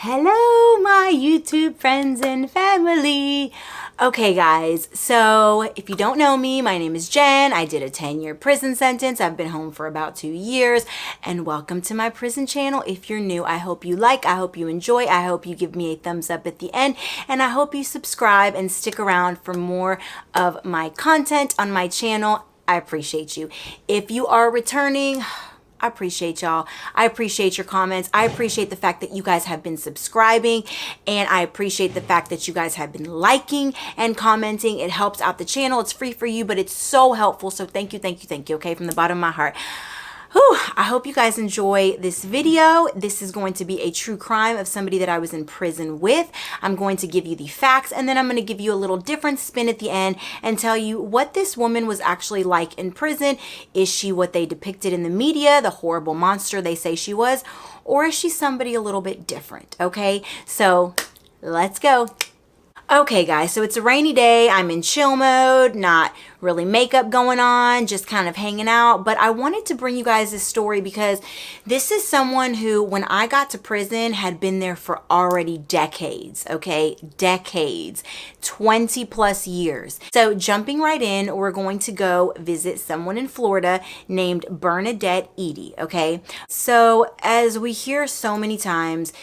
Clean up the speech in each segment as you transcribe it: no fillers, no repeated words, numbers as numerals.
Hello, my YouTube friends and family. Okay, guys, so if you don't know me, my name is Jen. I did a 10-year prison sentence. I've been home for about 2 years, and welcome to my prison channel. If you're new, I hope you like, I hope you enjoy, I hope you give me a thumbs up at the end, and I hope you subscribe and stick around for more of my content on my channel. I appreciate you. If you are returning, I appreciate y'all. I appreciate your comments. I appreciate the fact that you guys have been subscribing, and I appreciate the fact that you guys have been liking and commenting. It helps out the channel. It's free for you, but it's so helpful. So thank you, thank you, thank you. Okay, from the bottom of my heart. Whew, I hope you guys enjoy this video. This is going to be a true crime of somebody that I was in prison with. I'm going to give you the facts, and then I'm going to give you a little different spin at the end and tell you what this woman was actually like in prison. Is she what they depicted in the media, the horrible monster they say she was, or is she somebody a little bit different? Okay, so let's go. Okay, guys, so it's a rainy day. I'm in chill mode, not really makeup going on, just kind of hanging out. But I wanted to bring you guys this story because this is someone who, when I got to prison, had been there for already decades, okay? Decades, 20 plus years. So jumping right in, we're going to go visit someone in Florida named Bernadette Eady, okay? So as we hear so many times,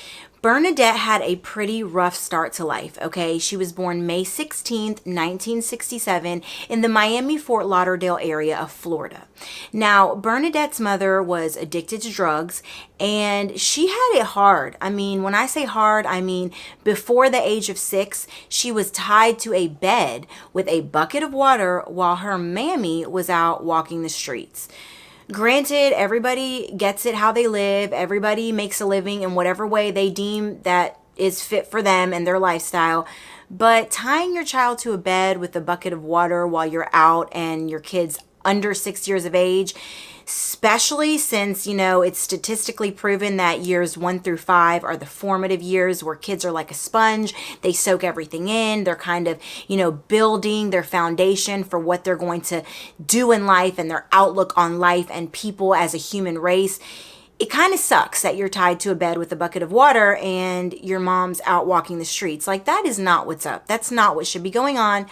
Bernadette had a pretty rough start to life, okay? She was born May 16th, 1967 in the Miami-Fort Lauderdale area of Florida. Now, Bernadette's mother was addicted to drugs, and she had it hard. I mean, when I say hard, I mean before the age of 6, she was tied to a bed with a bucket of water while her mammy was out walking the streets. Granted, everybody gets it how they live. Everybody makes a living in whatever way they deem that is fit for them and their lifestyle. But tying your child to a bed with a bucket of water while you're out and your kid's under 6 years of age, especially since, you know, it's statistically proven that years 1 through 5 are the formative years where kids are like a sponge. They soak everything in. They're kind of, you know, building their foundation for what they're going to do in life and their outlook on life and people as a human race. It kind of sucks that you're tied to a bed with a bucket of water and your mom's out walking the streets. Like, that is not what's up. That's not what should be going on.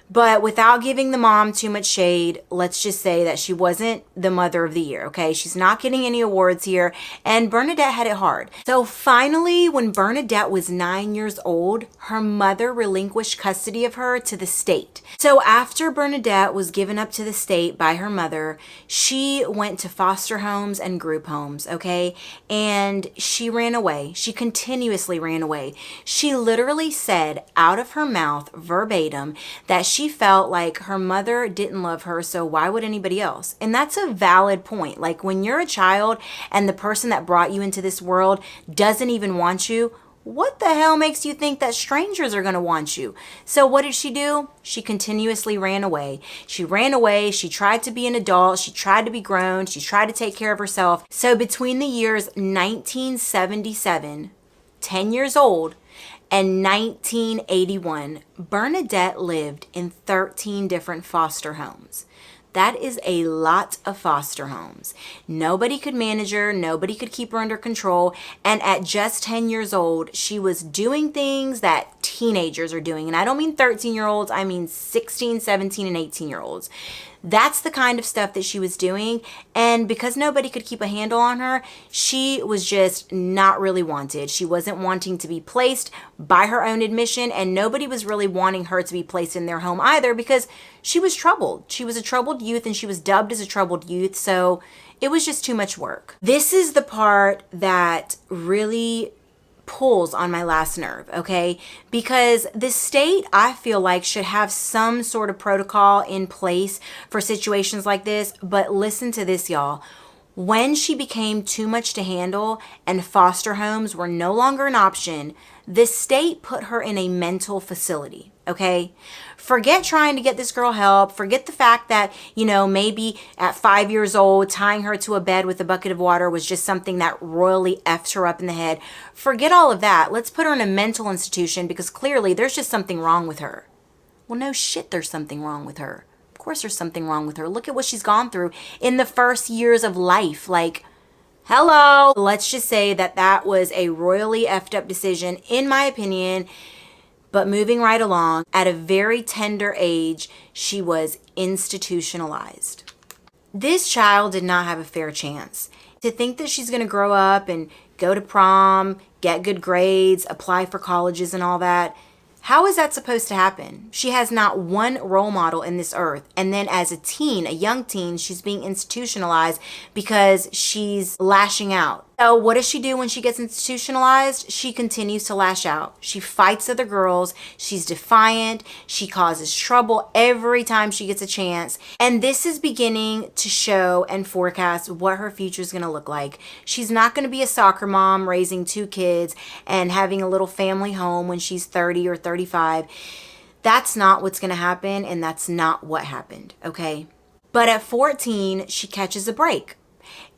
But without giving the mom too much shade, let's just say that she wasn't the mother of the year, okay? She's not getting any awards here, and Bernadette had it hard. So finally, when Bernadette was 9 years old, her mother relinquished custody of her to the state. So after Bernadette was given up to the state by her mother, she went to foster homes and group homes, okay? And she ran away. She continuously ran away. She literally said out of her mouth verbatim that she felt like her mother didn't love her, so why would anybody else? And that's a valid point. Like, when you're a child and the person that brought you into this world doesn't even want you, what the hell makes you think that strangers are going to want you? So what did she do? She continuously ran away. She ran away. She tried to be an adult. She tried to be grown. She tried to take care of herself. So between the years 1977, 10 years old, and 1981, Bernadette lived in 13 different foster homes. That is a lot of foster homes. Nobody could manage her. Nobody could keep her under control. And at just 10 years old, she was doing things that teenagers are doing. And I don't mean 13-year-olds. I mean 16, 17, and 18-year-olds. That's the kind of stuff that she was doing. And because nobody could keep a handle on her, she was just not really wanted. She wasn't wanting to be placed by her own admission, and nobody was really wanting her to be placed in their home either because she was troubled. She was a troubled youth, and she was dubbed as a troubled youth, so it was just too much work. This is the part that really pulls on my last nerve, okay? Because the state, I feel like, should have some sort of protocol in place for situations like this. But listen to this, y'all. When she became too much to handle and foster homes were no longer an option, the state put her in a mental facility, okay? Forget trying to get this girl help. Forget the fact that, you know, maybe at 5 years old, tying her to a bed with a bucket of water was just something that royally effed her up in the head. Forget all of that. Let's put her in a mental institution because clearly there's just something wrong with her. Well, no shit, there's something wrong with her. Of course there's something wrong with her. Look at what she's gone through in the first years of life. Like, Hello. Let's just say that that was a royally effed up decision, in my opinion. But moving right along, at a very tender age, she was institutionalized. This child did not have a fair chance. To think that she's going to grow up and go to prom, get good grades, apply for colleges and all that, how is that supposed to happen? She has not one role model in this earth. And then as a teen, a young teen, she's being institutionalized because she's lashing out. So what does she do when she gets institutionalized? She continues to lash out. She fights other girls. She's defiant. She causes trouble every time she gets a chance. And this is beginning to show and forecast what her future is going to look like. She's not going to be a soccer mom raising 2 kids and having a little family home when she's 30 or 35. That's not what's going to happen, and that's not what happened, okay? But at 14, she catches a break.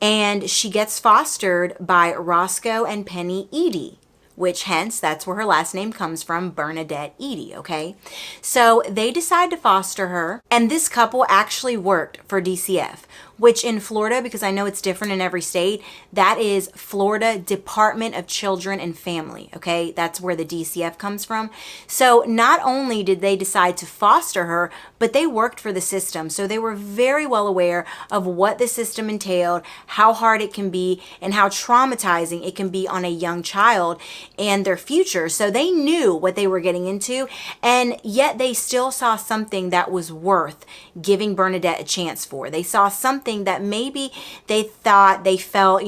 And she gets fostered by Roscoe and Penny Eady, which hence that's where her last name comes from, Bernadette Eady, okay? So they decide to foster her, and this couple actually worked for DCF, which in Florida, because I know it's different in every state, that is Florida Department of Children and Family, okay? That's where the DCF comes from. So not only did they decide to foster her, but they worked for the system. So they were very well aware of what the system entailed, how hard it can be, and how traumatizing it can be on a young child and their future. So they knew what they were getting into, and yet they still saw something that was worth giving Bernadette a chance for. They saw something that maybe they thought, they felt,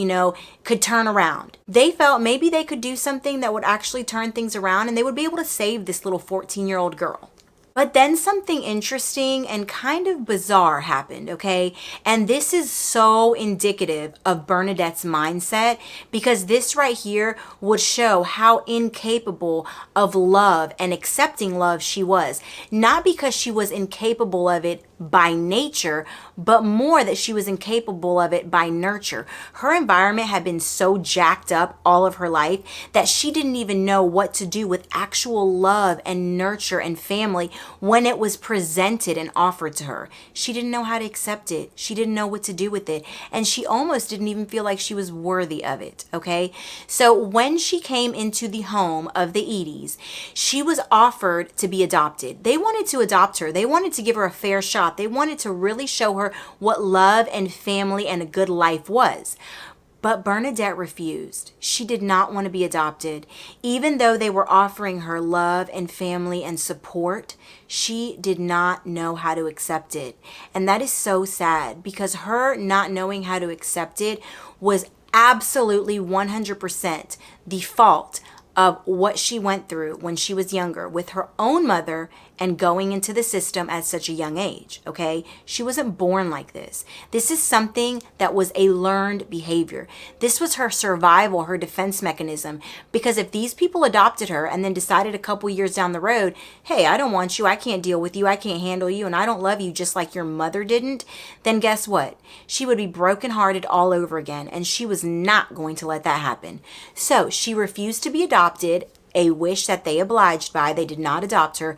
could turn around. They felt maybe they could do something that would actually turn things around, and they would be able to save this little 14-year-old girl. But then something interesting and kind of bizarre happened, okay? And this is so indicative of Bernadette's mindset, because this right here would show how incapable of love and accepting love she was. Not because she was incapable of it by nature, but more that she was incapable of it by nurture. Her environment had been so jacked up all of her life that she didn't even know what to do with actual love and nurture and family when it was presented and offered to her. She didn't know how to accept it. She didn't know what to do with it. And she almost didn't even feel like she was worthy of it, okay? So when she came into the home of the Edys, she was offered to be adopted. They wanted to adopt her. They wanted to give her a fair shot. They wanted to really show her what love and family and a good life was. But Bernadette refused. She did not want to be adopted. Even though they were offering her love and family and support, she did not know how to accept it. And that is so sad, because her not knowing how to accept it was absolutely 100% the fault of what she went through when she was younger with her own mother and going into the system at such a young age, okay? She wasn't born like this. This is something that was a learned behavior. This was her survival, her defense mechanism, because if these people adopted her and then decided a couple years down the road, hey, I don't want you, I can't deal with you, I can't handle you, and I don't love you just like your mother didn't, then guess what? She would be brokenhearted all over again, and she was not going to let that happen. So she refused to be adopted, a wish that they obliged by. They did not adopt her,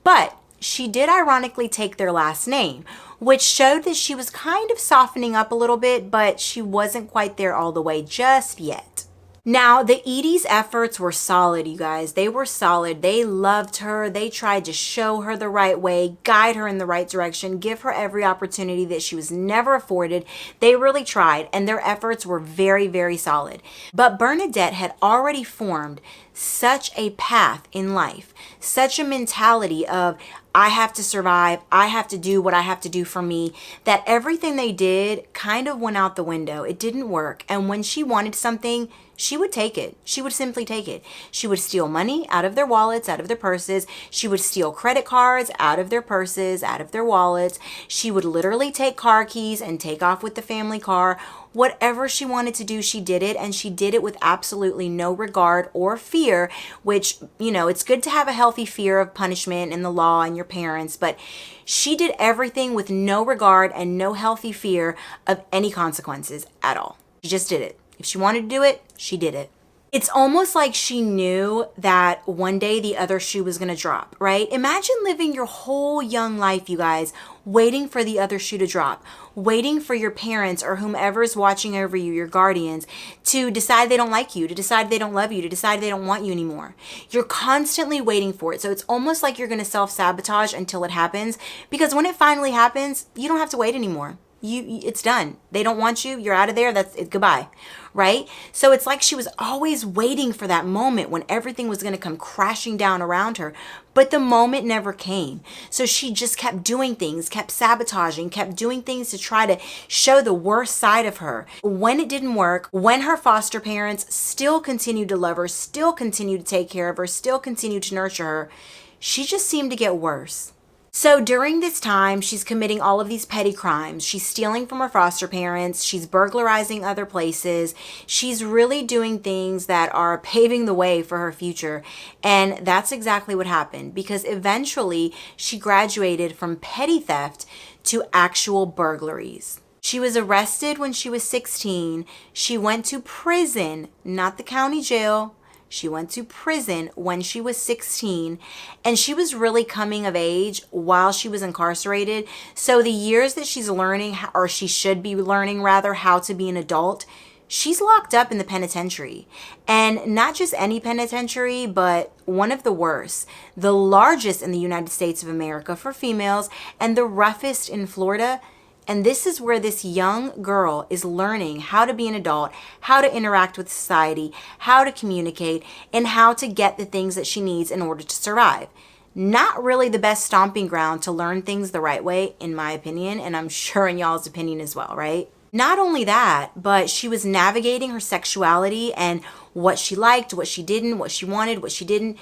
but she did ironically take their last name, which showed that she was kind of softening up a little bit, but she wasn't quite there all the way just yet. Now, the Edys' efforts were solid, you guys. They were solid. They loved her. They tried to show her the right way, guide her in the right direction, give her every opportunity that she was never afforded. They really tried, and their efforts were very, very solid. But Bernadette had already formed such a path in life, such a mentality of, I have to survive, I have to do what I have to do for me, that everything they did kind of went out the window. It didn't work. And when she wanted something, she would take it. She would simply take it. She would steal money out of their wallets, out of their purses. She would steal credit cards out of their purses, out of their wallets. She would literally take car keys and take off with the family car. Whatever she wanted to do, she did it, and she did it with absolutely no regard or fear, which, it's good to have a healthy fear of punishment and the law and your parents, but she did everything with no regard and no healthy fear of any consequences at all. She just did it. If she wanted to do it, she did it. It's almost like she knew that one day the other shoe was going to drop, right? Imagine living your whole young life, you guys, waiting for the other shoe to drop, waiting for your parents or whomever's watching over you, your guardians, to decide they don't like you, to decide they don't love you, to decide they don't want you anymore. You're constantly waiting for it. So it's almost like you're going to self-sabotage until it happens, because when it finally happens, you don't have to wait anymore. It's done. They don't want you. You're out of there. That's it. Goodbye. Right? So it's like she was always waiting for that moment when everything was going to come crashing down around her. But the moment never came. So she just kept doing things, kept sabotaging, kept doing things to try to show the worst side of her. When it didn't work, when her foster parents still continued to love her, still continued to take care of her, still continued to nurture her, she just seemed to get worse. So during this time, she's committing all of these petty crimes. She's stealing from her foster parents. She's burglarizing other places. She's really doing things that are paving the way for her future. And that's exactly what happened, because eventually she graduated from petty theft to actual burglaries. She was arrested when she was 16. She went to prison, not the county jail. She went to prison when she was 16, and she was really coming of age while she was incarcerated. So the years that she's learning, or she should be learning rather, how to be an adult, she's locked up in the penitentiary. And not just any penitentiary, but one of the worst, the largest in the United States of America for females, and the roughest in Florida. And this is where this young girl is learning how to be an adult, how to interact with society, how to communicate, and how to get the things that she needs in order to survive. Not really the best stomping ground to learn things the right way, in my opinion, and I'm sure in y'all's opinion as well, right? Not only that, but she was navigating her sexuality and what she liked, what she didn't, what she wanted, what she didn't.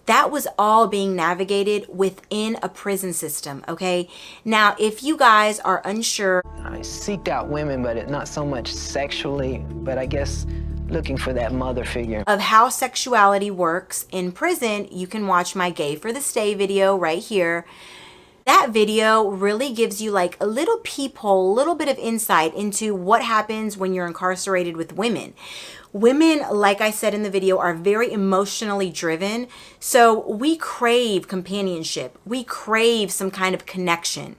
That was all being navigated within a prison system, okay? Now, if you guys are unsure, I seeked out women, but not so much sexually, but I guess looking for that mother figure. Of how sexuality works in prison, you can watch my Gay for the Stay video right here. That video really gives you like a little peephole, a little bit of insight into what happens when you're incarcerated with women. Women, like I said in the video, are very emotionally driven. So we crave companionship. We crave some kind of connection.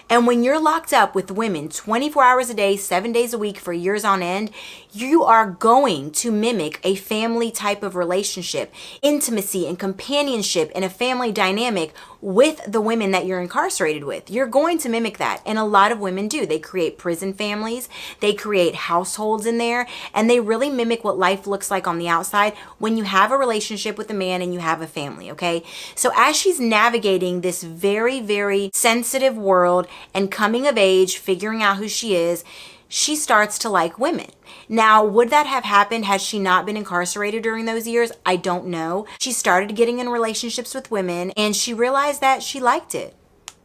And when you're locked up with women 24 hours a day, 7 days a week for years on end, you are going to mimic a family type of relationship, intimacy and companionship in a family dynamic with the women that you're incarcerated with. You're going to mimic that. And a lot of women do. They create prison families. They create households in there, and they really mimic what life looks like on the outside when you have a relationship with a man and you have a family, okay? So as she's navigating this very, very sensitive world and coming of age, figuring out who she is, she starts to like women. Now, would that have happened had she not been incarcerated during those years? I don't know. She started getting in relationships with women, and she realized that she liked it.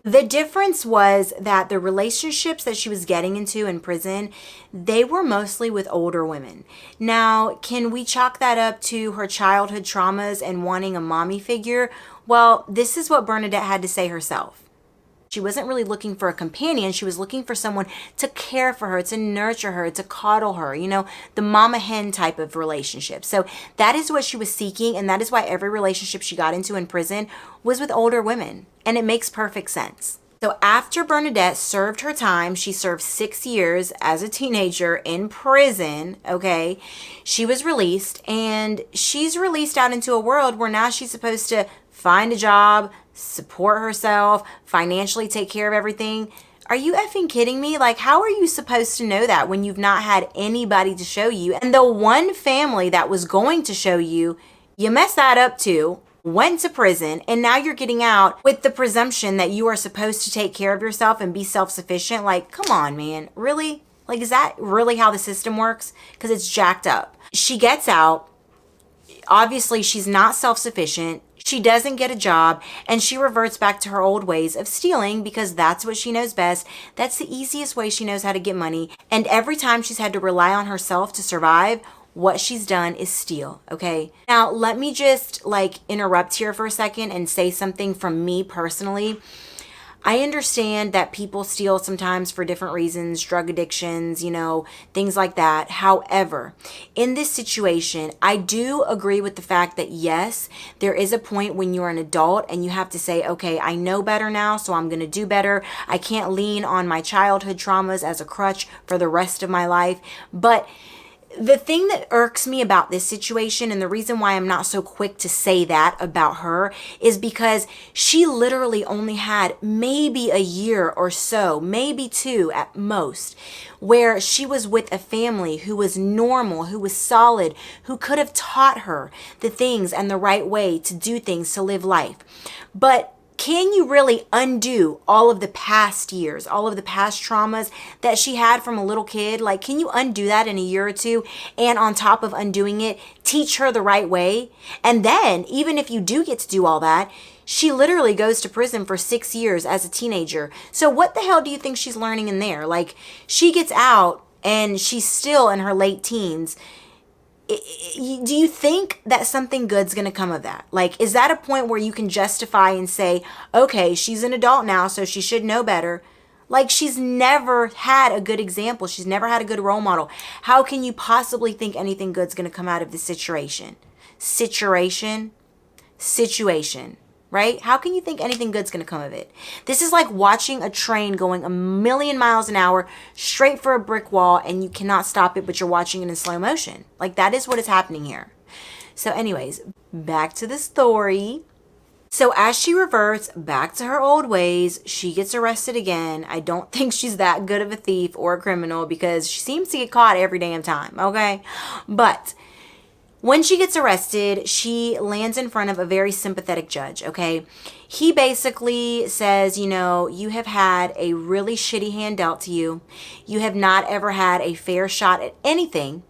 The difference was that the relationships that she was getting into in prison, they were mostly with older women. Now, can we chalk that up to her childhood traumas and wanting a mommy figure? Well, this is what Bernadette had to say herself. She wasn't really looking for a companion. She was looking for someone to care for her, to nurture her, to coddle her, you know, the mama hen type of relationship. So that is what she was seeking. And that is why every relationship she got into in prison was with older women. And it makes perfect sense. So after Bernadette served her time, she served 6 years as a teenager in prison, okay? She was released, and she's released out into a world where now she's supposed to find a job, support herself, financially take care of everything. Are you effing kidding me? Like, how are you supposed to know that when you've not had anybody to show you? And the one family that was going to show you, you messed that up too, went to prison, and now you're getting out with the presumption that you are supposed to take care of yourself and be self-sufficient. Like, come on, man. Really? Like, is that really how the system works? Because it's jacked up. She gets out. Obviously, she's not self-sufficient. She doesn't get a job, and she reverts back to her old ways of stealing because that's what she knows best. That's the easiest way she knows how to get money. And every time she's had to rely on herself to survive, what she's done is steal, okay? Now, let me just like interrupt here for a second and say something from me personally. I understand that people steal sometimes for different reasons, drug addictions, things like that. However, in this situation, I do agree with the fact that yes, there is a point when you're an adult and you have to say, okay, I know better now, so I'm going to do better. I can't lean on my childhood traumas as a crutch for the rest of my life. But the thing that irks me about this situation, and the reason why I'm not so quick to say that about her, is because she literally only had maybe a year or so, maybe 2 at most, where she was with a family who was normal, who was solid, who could have taught her the things and the right way to do things, to live life. But can you really undo all of the past years, all of the past traumas that she had from a little kid? Like, can you undo that in a year or two? And on top of undoing it, teach her the right way? And then, even if you do get to do all that, she literally goes to prison for 6 years as a teenager. So what the hell do you think she's learning in there? Like, she gets out and she's still in her late teens. Do you think that something good's going to come of that? Like, is that a point where you can justify and say, okay, she's an adult now, so she should know better? Like, she's never had a good example. She's never had a good role model. How can you possibly think anything good's going to come out of this situation? Situation. Right? How can you think anything good's going to come of it? This is like watching a train going a million miles an hour straight for a brick wall, and you cannot stop it, but you're watching it in slow motion. Like, that is what is happening here. So anyways, back to the story. So as she reverts back to her old ways, she gets arrested again. I don't think she's that good of a thief or a criminal, because she seems to get caught every damn time, okay? But when she gets arrested, she lands in front of a very sympathetic judge, okay? He basically says, you have had a really shitty hand dealt to you. You have not ever had a fair shot at anything.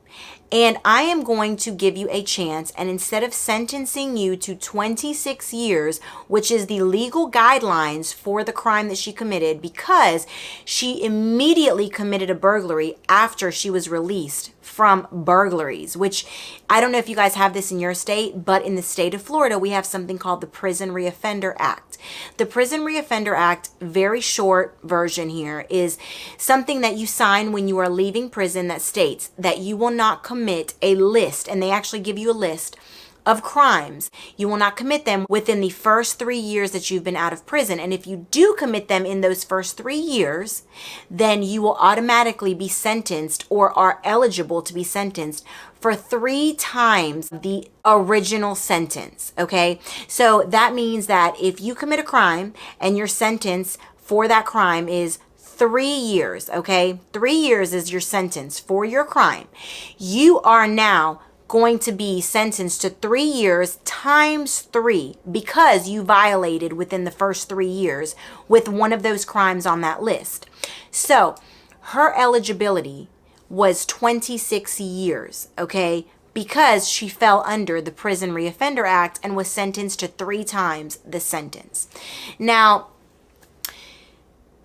And I am going to give you a chance, and instead of sentencing you to 26 years, which is the legal guidelines for the crime that she committed, because she immediately committed a burglary after she was released from burglaries, which I don't know if you guys have this in your state, but in the state of Florida, we have something called the Prison Reoffender Act. The Prison Reoffender Act, very short version here, is something that you sign when you are leaving prison that states that you will not commit a list, and they actually give you a list of crimes. You will not commit them within the first 3 years that you've been out of prison. And if you do commit them in those first 3 years, then you will automatically be sentenced, or are eligible to be sentenced, for 3 times the original sentence, okay? So that means that if you commit a crime and your sentence for that crime is 3 years, okay? 3 years is your sentence for your crime. You are now going to be sentenced to 3 years times 3, because you violated within the first 3 years with one of those crimes on that list. So her eligibility was 26 years, okay? Because she fell under the Prison Reoffender Act and was sentenced to 3 times the sentence. Now,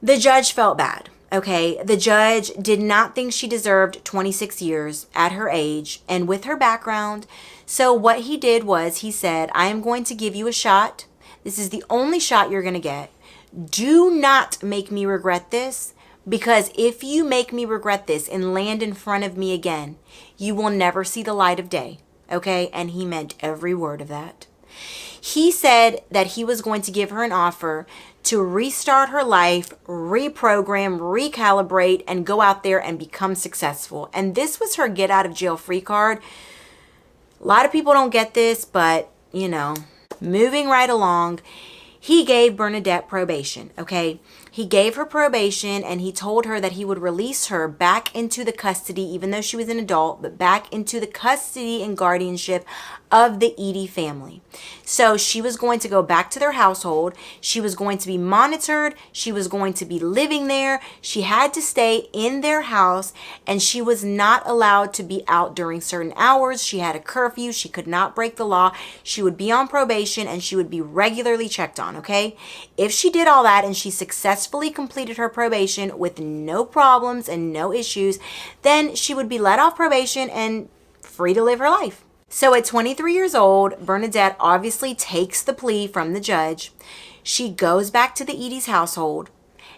the judge felt bad. Okay, the judge did not think she deserved 26 years at her age and with her background. So what he did was he said, I am going to give you a shot. This is the only shot you're going to get. Do not make me regret this, because if you make me regret this and land in front of me again, you will never see the light of day. Okay, and he meant every word of that. He said that he was going to give her an offer to restart her life, reprogram, recalibrate, and go out there and become successful. And this was her get out of jail free card. A lot of people don't get this, but moving right along, he gave Bernadette probation, okay? He gave her probation, and he told her that he would release her back into the custody, even though she was an adult, but back into the custody and guardianship of the Edie family. So she was going to go back to their household. She was going to be monitored. She was going to be living there. She had to stay in their house, and she was not allowed to be out during certain hours. She had a curfew. She could not break the law. She would be on probation, and she would be regularly checked on, okay? If she did all that and she successfully completed her probation with no problems and no issues, then she would be let off probation and free to live her life. So at 23 years old, Bernadette obviously takes the plea from the judge. She goes back to the Edie's household,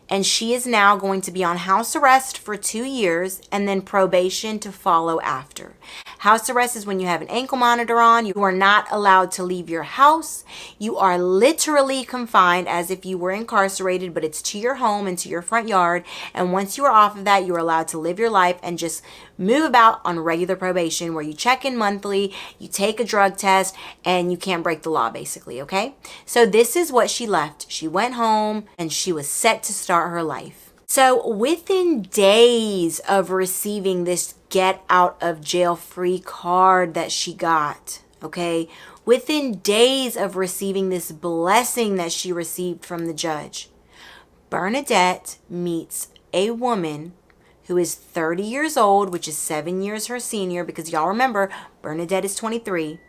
and she is now going to be on house arrest for 2 years and then probation to follow after. House arrest is when you have an ankle monitor on. You are not allowed to leave your house. You are literally confined as if you were incarcerated, but it's to your home and to your front yard. And once you are off of that, you are allowed to live your life and just move about on regular probation, where you check in monthly, you take a drug test, and you can't break the law, basically, okay? So this is what she left. She went home and she was set to start her life. So within days of receiving this get out of jail free card that she got, okay, within days of receiving this blessing that she received from the judge, Bernadette meets a woman who is 30 years old, which is 7 years her senior, because y'all remember, Bernadette is 23.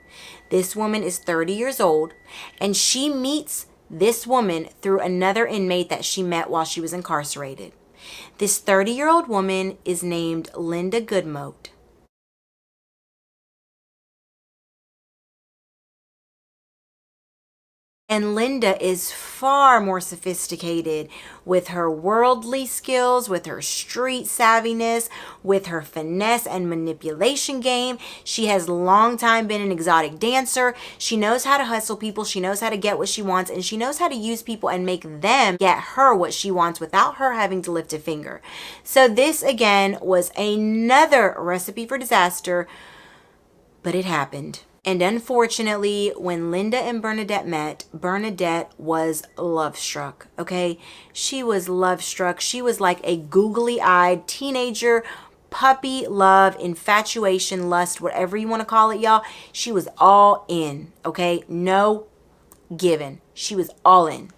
This woman is 30 years old, and she meets this woman through another inmate that she met while she was incarcerated. This 30-year-old woman is named Linda Goodmote. And Linda is far more sophisticated with her worldly skills, with her street savviness, with her finesse and manipulation game. She has long time been an exotic dancer. She knows how to hustle people. She knows how to get what she wants, and she knows how to use people and make them get her what she wants without her having to lift a finger. So this again was another recipe for disaster, but it happened. And unfortunately, when Linda and Bernadette met, Bernadette was love struck, okay? She was love struck. She was like a googly-eyed teenager, puppy love, infatuation, lust, whatever you want to call it, y'all. She was all in, okay? No given. She was all in.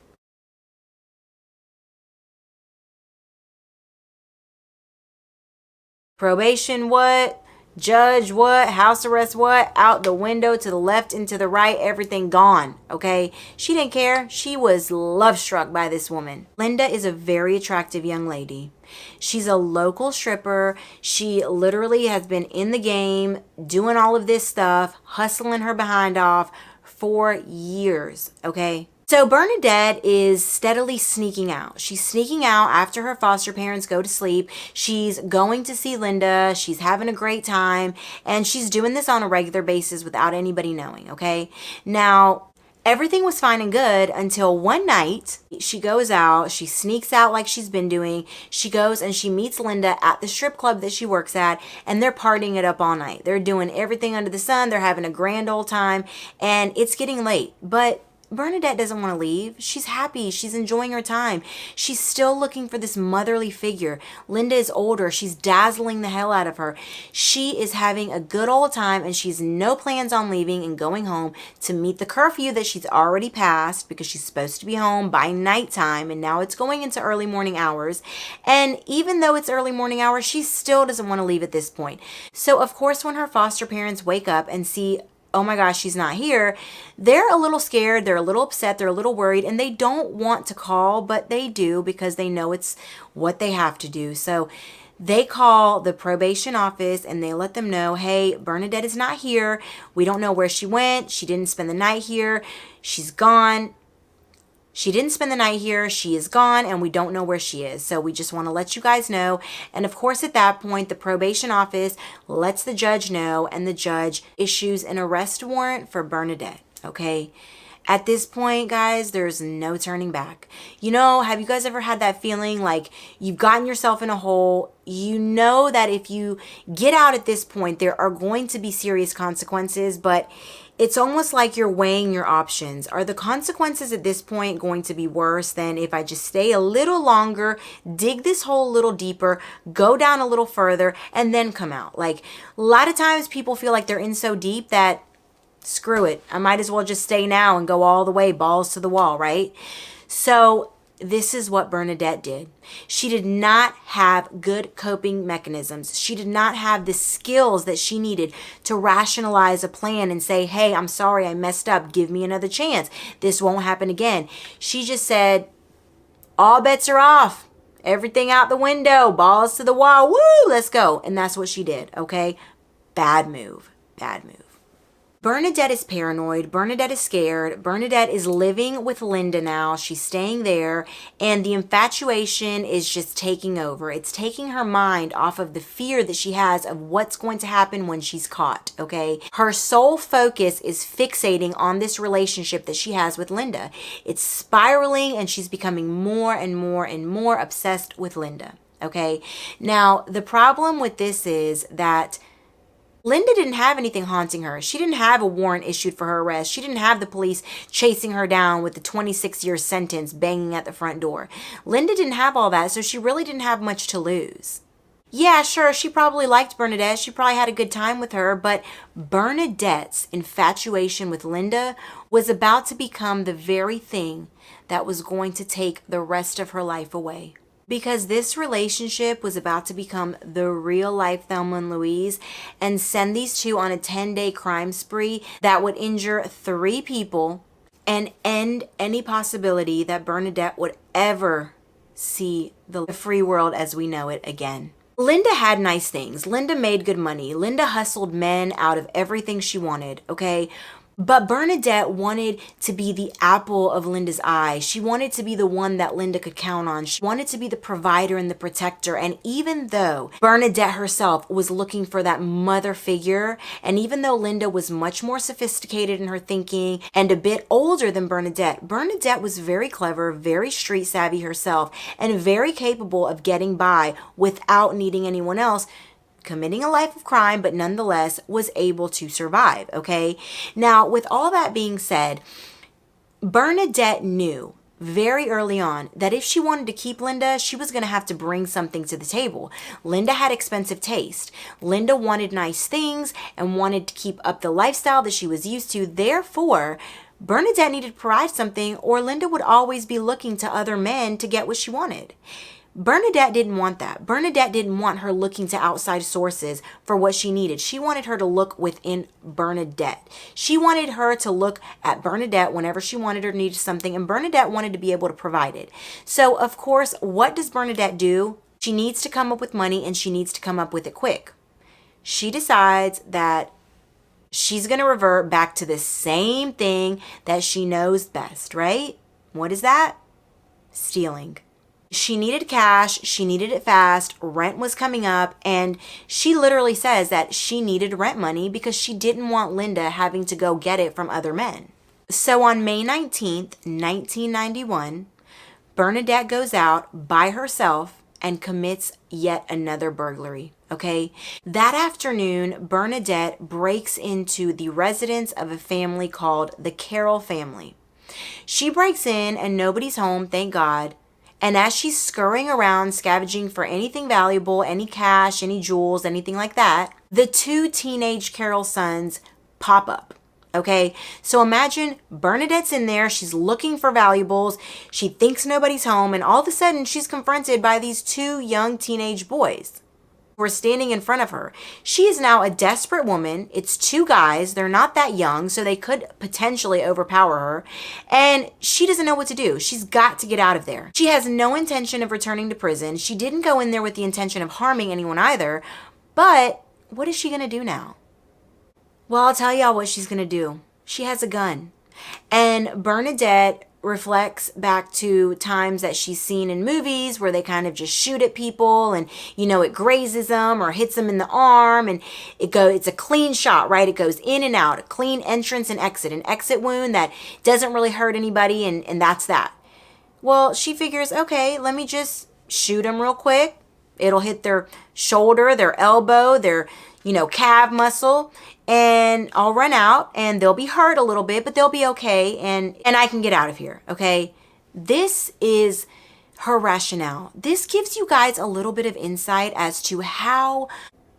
Probation, what? Judge, what? House arrest, what? Out the window, to the left and to the right, everything gone, okay? She didn't care. She was love struck by this woman. Linda is a very attractive young lady. She's a local stripper. She literally has been in the game, doing all of this stuff, hustling her behind off for years, okay? So Bernadette is steadily sneaking out. She's sneaking out after her foster parents go to sleep. She's going to see Linda. She's having a great time. And she's doing this on a regular basis without anybody knowing, okay? Now, everything was fine and good until one night she goes out. She sneaks out like she's been doing. She goes and she meets Linda at the strip club that she works at. And they're partying it up all night. They're doing everything under the sun. They're having a grand old time. And it's getting late. But Bernadette doesn't want to leave. She's happy. She's enjoying her time. She's still looking for this motherly figure. Linda is older. She's dazzling the hell out of her. She is having a good old time, and she's no plans on leaving and going home to meet the curfew that she's already passed, because she's supposed to be home by nighttime, and now it's going into early morning hours. And even though it's early morning hours, she still doesn't want to leave at this point. So of course, when her foster parents wake up and see, oh my gosh, she's not here, they're a little scared, they're a little upset, they're a little worried, and they don't want to call, but they do because they know it's what they have to do. So they call the probation office and they let them know, hey, Bernadette is not here. We don't know where she went. She didn't spend the night here. She's gone. She didn't spend the night here. She is gone, and we don't know where she is. So we just want to let you guys know. And of course, at that point, the probation office lets the judge know, and the judge issues an arrest warrant for Bernadette, okay? At this point, guys, there's no turning back. You know, have you guys ever had that feeling like you've gotten yourself in a hole? You know that if you get out at this point, there are going to be serious consequences, but it's almost like you're weighing your options. Are the consequences at this point going to be worse than if I just stay a little longer, dig this hole a little deeper, go down a little further, and then come out? Like, a lot of times people feel like they're in so deep that screw it, I might as well just stay now and go all the way, balls to the wall, right? So this is what Bernadette did. She did not have good coping mechanisms. She did not have the skills that she needed to rationalize a plan and say, hey, I'm sorry, I messed up. Give me another chance. This won't happen again. She just said, all bets are off. Everything out the window. Balls to the wall. Woo, let's go. And that's what she did, okay? Bad move. Bad move. Bernadette is paranoid. Bernadette is scared. Bernadette is living with Linda now. She's staying there, and the infatuation is just taking over. It's taking her mind off of the fear that she has of what's going to happen when she's caught, okay? Her sole focus is fixating on this relationship that she has with Linda. It's spiraling, and she's becoming more and more and more obsessed with Linda, okay? Now, the problem with this is that Linda didn't have anything haunting her. She didn't have a warrant issued for her arrest. She didn't have the police chasing her down with the 26-year sentence banging at the front door. Linda didn't have all that, so she really didn't have much to lose. Yeah, sure, she probably liked Bernadette. She probably had a good time with her, but Bernadette's infatuation with Linda was about to become the very thing that was going to take the rest of her life away. Because this relationship was about to become the real life Thelma and Louise and send these two on a 10-day crime spree that would injure 3 people and end any possibility that Bernadette would ever see the free world as we know it again. Linda had nice things. Linda made good money. Linda hustled men out of everything she wanted, okay? But Bernadette wanted to be the apple of Linda's eye. She wanted to be the one that Linda could count on. She wanted to be the provider and the protector. And even though Bernadette herself was looking for that mother figure, and even though Linda was much more sophisticated in her thinking and a bit older than Bernadette, Bernadette was very clever, very street savvy herself, and very capable of getting by without needing anyone else, committing a life of crime, but nonetheless was able to survive, okay? Now, with all that being said, Bernadette knew very early on that if she wanted to keep Linda, she was going to have to bring something to the table. Linda had expensive taste. Linda wanted nice things and wanted to keep up the lifestyle that she was used to. Therefore, Bernadette needed to provide something, or Linda would always be looking to other men to get what she wanted. Bernadette didn't want that. Bernadette didn't want her looking to outside sources for what she needed. She wanted her to look within Bernadette. She wanted her to look at Bernadette whenever she wanted or needed something, and Bernadette wanted to be able to provide it. So, of course, what does Bernadette do? She needs to come up with money, and she needs to come up with it quick. She decides that she's going to revert back to the same thing that she knows best, right? What is that? Stealing. She needed cash, she needed it fast, rent was coming up, and she literally says that she needed rent money because she didn't want Linda having to go get it from other men. So on May 19th, 1991, Bernadette goes out by herself and commits yet another burglary, okay? That afternoon, Bernadette breaks into the residence of a family called the Carroll family. She breaks in and nobody's home, thank God. And as she's scurrying around, scavenging for anything valuable, any cash, any jewels, anything like that, the 2 teenage Carroll sons pop up, okay? So imagine Bernadette's in there, she's looking for valuables, she thinks nobody's home, and all of a sudden she's confronted by these 2 young teenage boys who are standing in front of her. She is now a desperate woman. It's 2 guys. They're not that young, so they could potentially overpower her. And she doesn't know what to do. She's got to get out of there. She has no intention of returning to prison. She didn't go in there with the intention of harming anyone either. But what is she going to do now? Well, I'll tell y'all what she's going to do. She has a gun. And Bernadette reflects back to times that she's seen in movies where they kind of just shoot at people and, it grazes them or hits them in the arm, and it's a clean shot, right? It goes in and out, a clean entrance and exit, an exit wound that doesn't really hurt anybody, and that's that. Well, she figures, okay, let me just shoot them real quick. It'll hit their shoulder, their elbow, their, calf muscle, and I'll run out and they'll be hurt a little bit, but they'll be okay, and I can get out of here, okay? This is her rationale. This gives you guys a little bit of insight as to how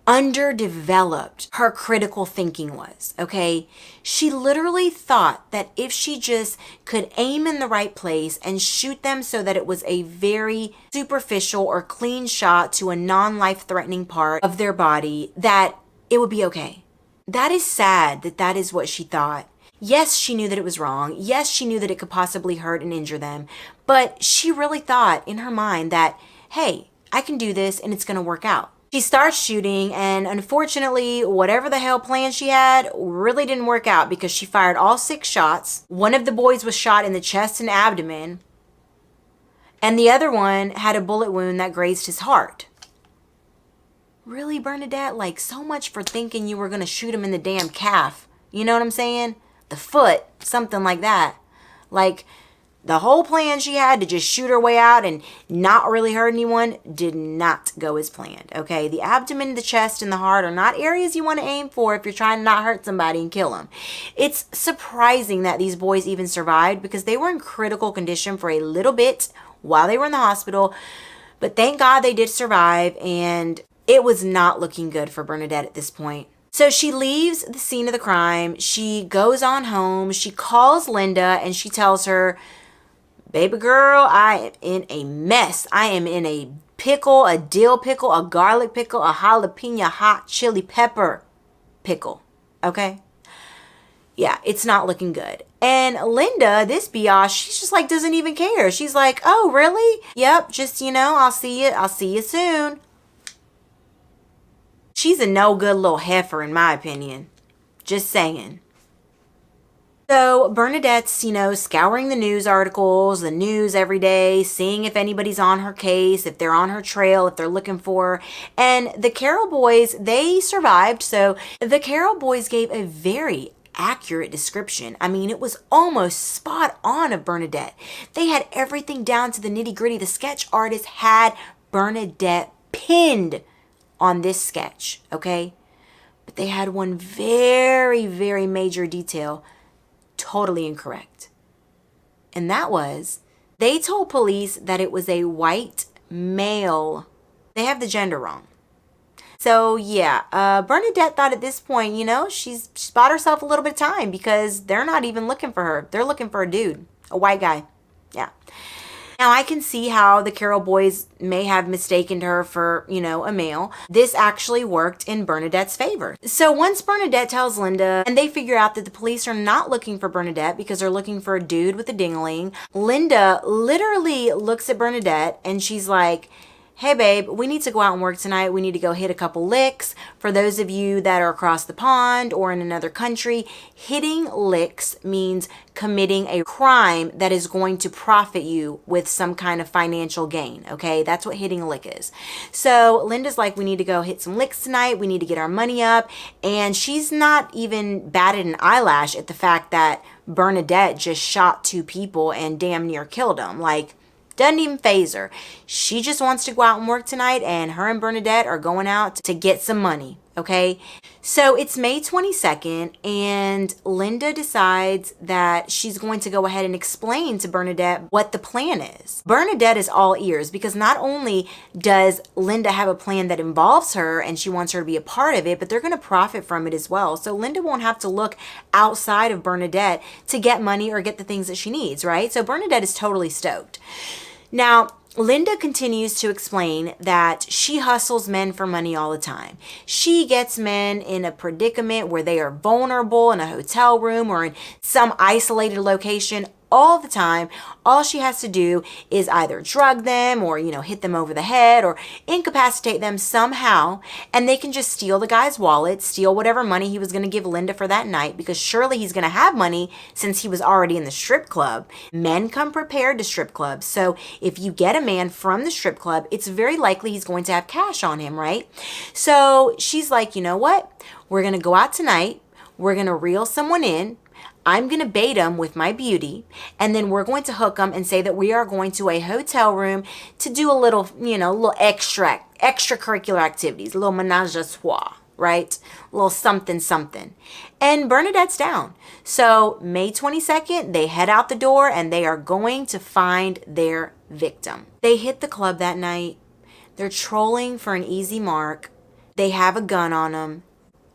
underdeveloped her critical thinking was, okay? She literally thought that if she just could aim in the right place and shoot them so that it was a very superficial or clean shot to a non-life-threatening part of their body, that it would be okay. That is sad that that is what she thought. Yes, she knew that it was wrong. Yes, she knew that it could possibly hurt and injure them. But she really thought in her mind that, hey, I can do this and it's going to work out. She starts shooting, and unfortunately, whatever the hell plan she had really didn't work out because she fired all 6 shots. One of the boys was shot in the chest and abdomen, and the other one had a bullet wound that grazed his heart. Really, Bernadette? Like, so much for thinking you were going to shoot him in the damn calf. You know what I'm saying? The foot, something like that. Like, the whole plan she had to just shoot her way out and not really hurt anyone did not go as planned, okay? The abdomen, the chest, and the heart are not areas you want to aim for if you're trying to not hurt somebody and kill them. It's surprising that these boys even survived because they were in critical condition for a little bit while they were in the hospital. But thank God they did survive, and it was not looking good for Bernadette at this point. So she leaves the scene of the crime. She goes on home. She calls Linda and she tells her, baby girl, I am in a mess. I am in a pickle, a dill pickle, a garlic pickle, a jalapeno hot chili pepper pickle. Okay? Yeah, it's not looking good. And Linda, this biatch, she's just like doesn't even care. She's like, oh, really? Yep, just, I'll see you. I'll see you soon. She's a no good little heifer in my opinion. Just saying. So Bernadette's, scouring the news articles, the news every day, seeing if anybody's on her case, if they're on her trail, if they're looking for her. And the Carroll boys, they survived. So the Carroll boys gave a very accurate description. I mean, it was almost spot on of Bernadette. They had everything down to the nitty gritty. The sketch artist had Bernadette pinned on this sketch, okay? But they had one very, very major detail totally incorrect. And that was, they told police that it was a white male. They have the gender wrong. So yeah, Bernadette thought at this point, she's bought herself a little bit of time because they're not even looking for her. They're looking for a dude, a white guy. Yeah. Now, I can see how the Carroll boys may have mistaken her for, a male. This actually worked in Bernadette's favor. So once Bernadette tells Linda, and they figure out that the police are not looking for Bernadette because they're looking for a dude with a dingling, Linda literally looks at Bernadette and she's like, hey babe, we need to go out and work tonight. We need to go hit a couple licks. For those of you that are across the pond or in another country, hitting licks means committing a crime that is going to profit you with some kind of financial gain, okay? That's what hitting a lick is. So Linda's like, we need to go hit some licks tonight. We need to get our money up. And she's not even batted an eyelash at the fact that Bernadette just shot 2 people and damn near killed them. Like, doesn't even faze her. She just wants to go out and work tonight, and her and Bernadette are going out to get some money, okay? So it's May 22nd, and Linda decides that she's going to go ahead and explain to Bernadette what the plan is. Bernadette is all ears because not only does Linda have a plan that involves her and she wants her to be a part of it, but they're going to profit from it as well. So Linda won't have to look outside of Bernadette to get money or get the things that she needs, right? So Bernadette is totally stoked. Now, Linda continues to explain that she hustles men for money all the time. She gets men in a predicament where they are vulnerable in a hotel room or in some isolated location all the time. All she has to do is either drug them or, hit them over the head or incapacitate them somehow, and they can just steal the guy's wallet, steal whatever money he was going to give Linda for that night, because surely he's going to have money since he was already in the strip club. Men come prepared to strip clubs. So if you get a man from the strip club, it's very likely he's going to have cash on him, right? So she's like, you know what? We're going to go out tonight. We're going to reel someone in. I'm going to bait them with my beauty, and then we're going to hook them and say that we are going to a hotel room to do a little, little extracurricular activities, a little menage a trois, right? A little something, something. And Bernadette's down. So May 22nd, they head out the door and they are going to find their victim. They hit the club that night. They're trolling for an easy mark. They have a gun on them,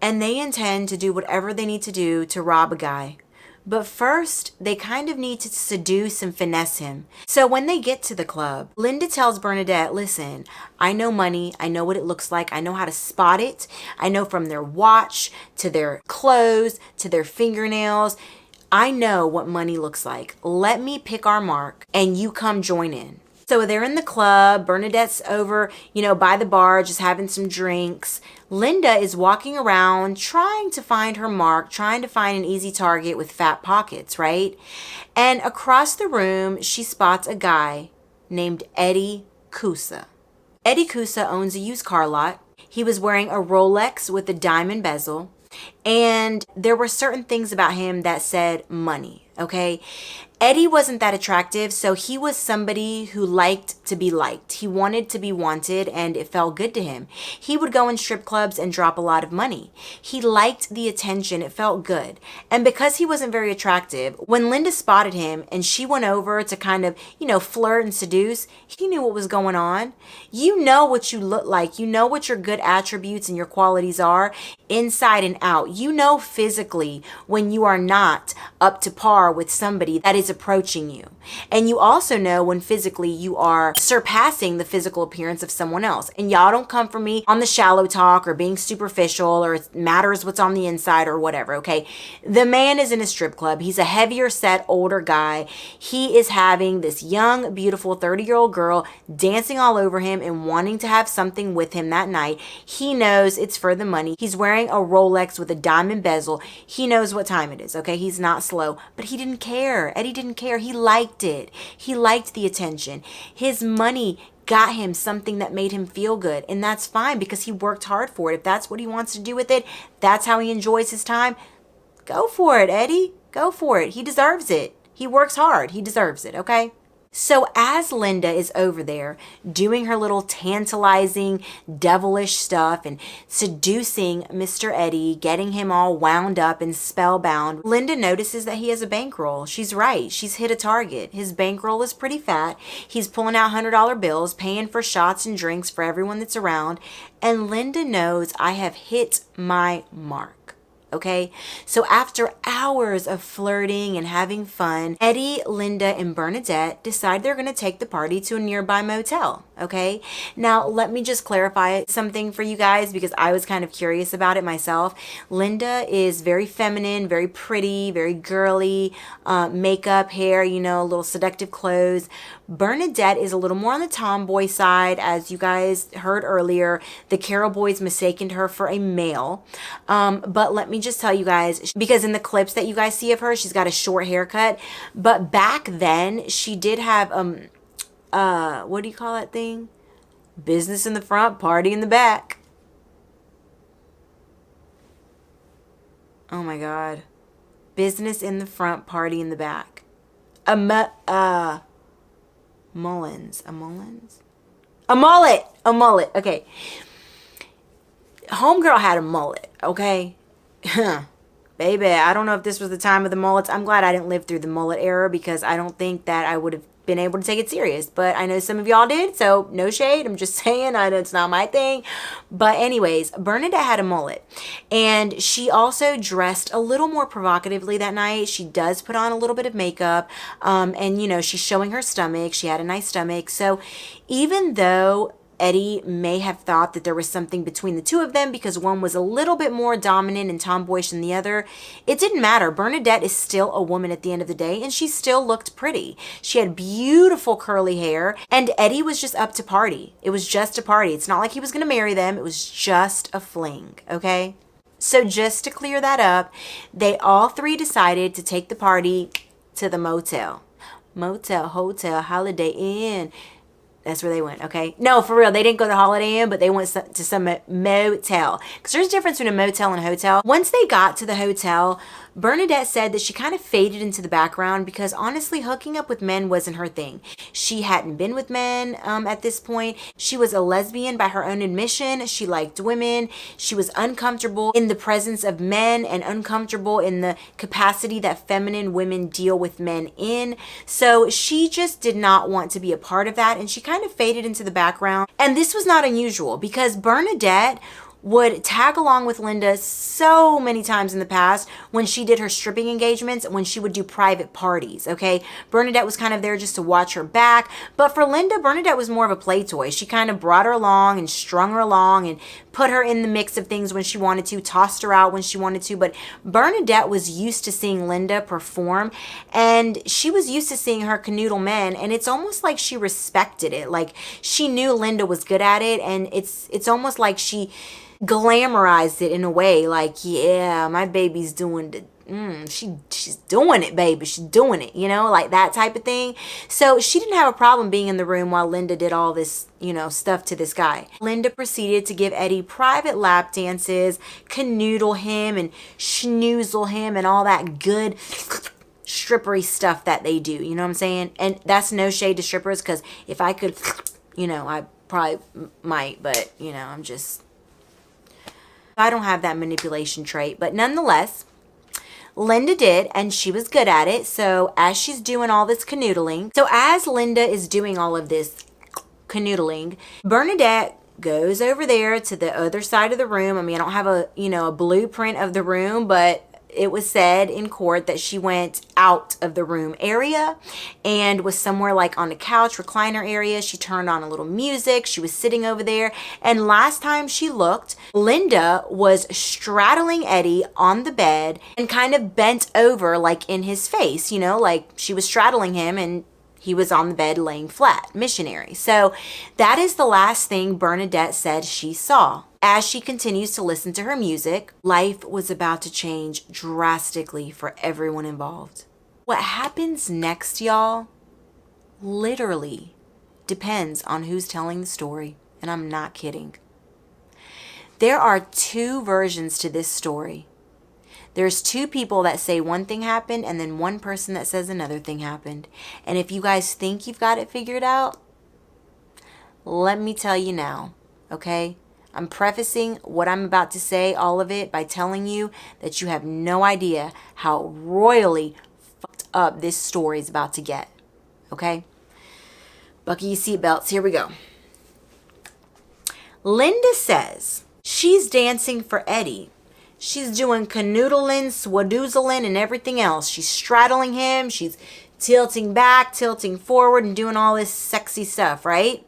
and they intend to do whatever they need to do to rob a guy. But first, they kind of need to seduce and finesse him. So when they get to the club, Linda tells Bernadette, listen, I know money. I know what it looks like. I know how to spot it. I know from their watch to their clothes to their fingernails. I know what money looks like. Let me pick our mark and you come join in. So they're in the club. Bernadette's over, by the bar, just having some drinks. Linda is walking around trying to find her mark, trying to find an easy target with fat pockets, right? And across the room, she spots a guy named Eddie Cusa. Eddie Cusa owns a used car lot. He was wearing a Rolex with a diamond bezel. And there were certain things about him that said money, okay? Eddie wasn't that attractive, so he was somebody who liked to be liked. He wanted to be wanted, and it felt good to him. He would go in strip clubs and drop a lot of money. He liked the attention. It felt good. And because he wasn't very attractive, when Linda spotted him and she went over to kind of, flirt and seduce, he knew what was going on. You know what you look like. You know what your good attributes and your qualities are inside and out. You know physically when you are not up to par with somebody that is approaching you. And you also know when physically you are surpassing the physical appearance of someone else. And y'all don't come for me on the shallow talk or being superficial or it matters what's on the inside or whatever, okay? The man is in a strip club. He's a heavier set, older guy. He is having this young, beautiful 30-year-old girl dancing all over him and wanting to have something with him that night. He knows it's for the money. He's wearing a Rolex with a diamond bezel. He knows what time it is, okay? He's not slow, but he didn't care. Eddie didn't care. He liked it. He liked the attention. His money got him something that made him feel good, and that's fine because he worked hard for it. If that's what he wants to do with it, that's how he enjoys his time, go for it, Eddie. Go for it. He deserves it. He works hard. He deserves it, okay? So as Linda is over there doing her little tantalizing, devilish stuff and seducing Mr. Eddie, getting him all wound up and spellbound, Linda notices that he has a bankroll. She's right. She's hit a target. His bankroll is pretty fat. He's pulling out $100 bills, paying for shots and drinks for everyone that's around. And Linda knows I have hit my mark. Okay, so after hours of flirting and having fun, Eddie, Linda, and Bernadette decide they're going to take the party to a nearby motel. Okay, now let me just clarify something for you guys because I was kind of curious about it myself. Linda is very feminine, very pretty, very girly, makeup, hair, little seductive clothes. Bernadette is a little more on the tomboy side. As you guys heard earlier, the Carol boys mistaken her for a male. But let me just tell you guys, because in the clips that you guys see of her, she's got a short haircut. But back then, she did have, what do you call that thing? Business in the front, party in the back. Oh my God. Business in the front, party in the back. Mullins. A mullet. Okay. Homegirl had a mullet, okay? Baby, I don't know if this was the time of the mullets. I'm glad I didn't live through the mullet era because I don't think that I would have been able to take it serious. But I know some of y'all did, so no shade. I'm just saying, I know it's not my thing. But anyways, Bernadette had a mullet. And she also dressed a little more provocatively that night. She does put on a little bit of makeup. And, she's showing her stomach. She had a nice stomach. So even though Eddie may have thought that there was something between the two of them because one was a little bit more dominant and tomboyish than the other, it didn't matter. Bernadette is still a woman at the end of the day, and she still looked pretty. She had beautiful curly hair, and Eddie was just up to party. It was just a party. It's not like he was going to marry them. It was just a fling, okay? So just to clear that up, they all three decided to take the party to the motel. Motel, hotel, Holiday Inn. That's where they went, okay? No, for real, they didn't go to Holiday Inn, but they went to some motel. Because there's a difference between a motel and a hotel. Once they got to the hotel, Bernadette said that she kind of faded into the background because honestly, hooking up with men wasn't her thing. She hadn't been with men at this point. She was a lesbian by her own admission. She liked women. She was uncomfortable in the presence of men and uncomfortable in the capacity that feminine women deal with men in. So she just did not want to be a part of that, and she kind of faded into the background. And this was not unusual because Bernadette would tag along with Linda so many times in the past when she did her stripping engagements, when she would do private parties, okay? Bernadette was kind of there just to watch her back. But for Linda, Bernadette was more of a play toy. She kind of brought her along and strung her along and put her in the mix of things when she wanted to, tossed her out when she wanted to. But Bernadette was used to seeing Linda perform, and she was used to seeing her canoodle men, and it's almost like she respected it. Like, she knew Linda was good at it, and it's almost like she glamorized it in a way, like, yeah, my baby's doing the she's doing it, baby, she's doing it, you know, like that type of thing. So she didn't have a problem being in the room while Linda did all this, you know, stuff to this guy. Linda proceeded to give Eddie private lap dances, canoodle him and schnoozle him and all that good strippery stuff that they do, you know what I'm saying? And that's no shade to strippers, because if I could, you know, I probably might, but, you know, I don't have that manipulation trait. But nonetheless, Linda did, and she was good at it. So as she's doing all this canoodling, so as Linda is doing all of this canoodling, Bernadette goes over there to the other side of the room. I mean, I don't have a, you know, a blueprint of the room, but it was said in court that she went out of the room area and was somewhere like on the couch, recliner area. She turned on a little music. She was sitting over there. And last time she looked, Linda was straddling Eddie on the bed and kind of bent over like in his face, you know, like she was straddling him and he was on the bed laying flat, missionary. So that is the last thing Bernadette said she saw. As she continues to listen to her music, life was about to change drastically for everyone involved. What happens next, y'all, literally depends on who's telling the story, and I'm not kidding. There are two versions to this story. There's two people that say one thing happened and then one person that says another thing happened. And if you guys think you've got it figured out, let me tell you now, okay? I'm prefacing what I'm about to say, all of it, by telling you that you have no idea how royally fucked up this story is about to get, okay? Buckle your seatbelts, here we go. Linda says she's dancing for Eddie. She's doing canoodling, swadoozling, and everything else. She's straddling him. She's tilting back, tilting forward, and doing all this sexy stuff, right?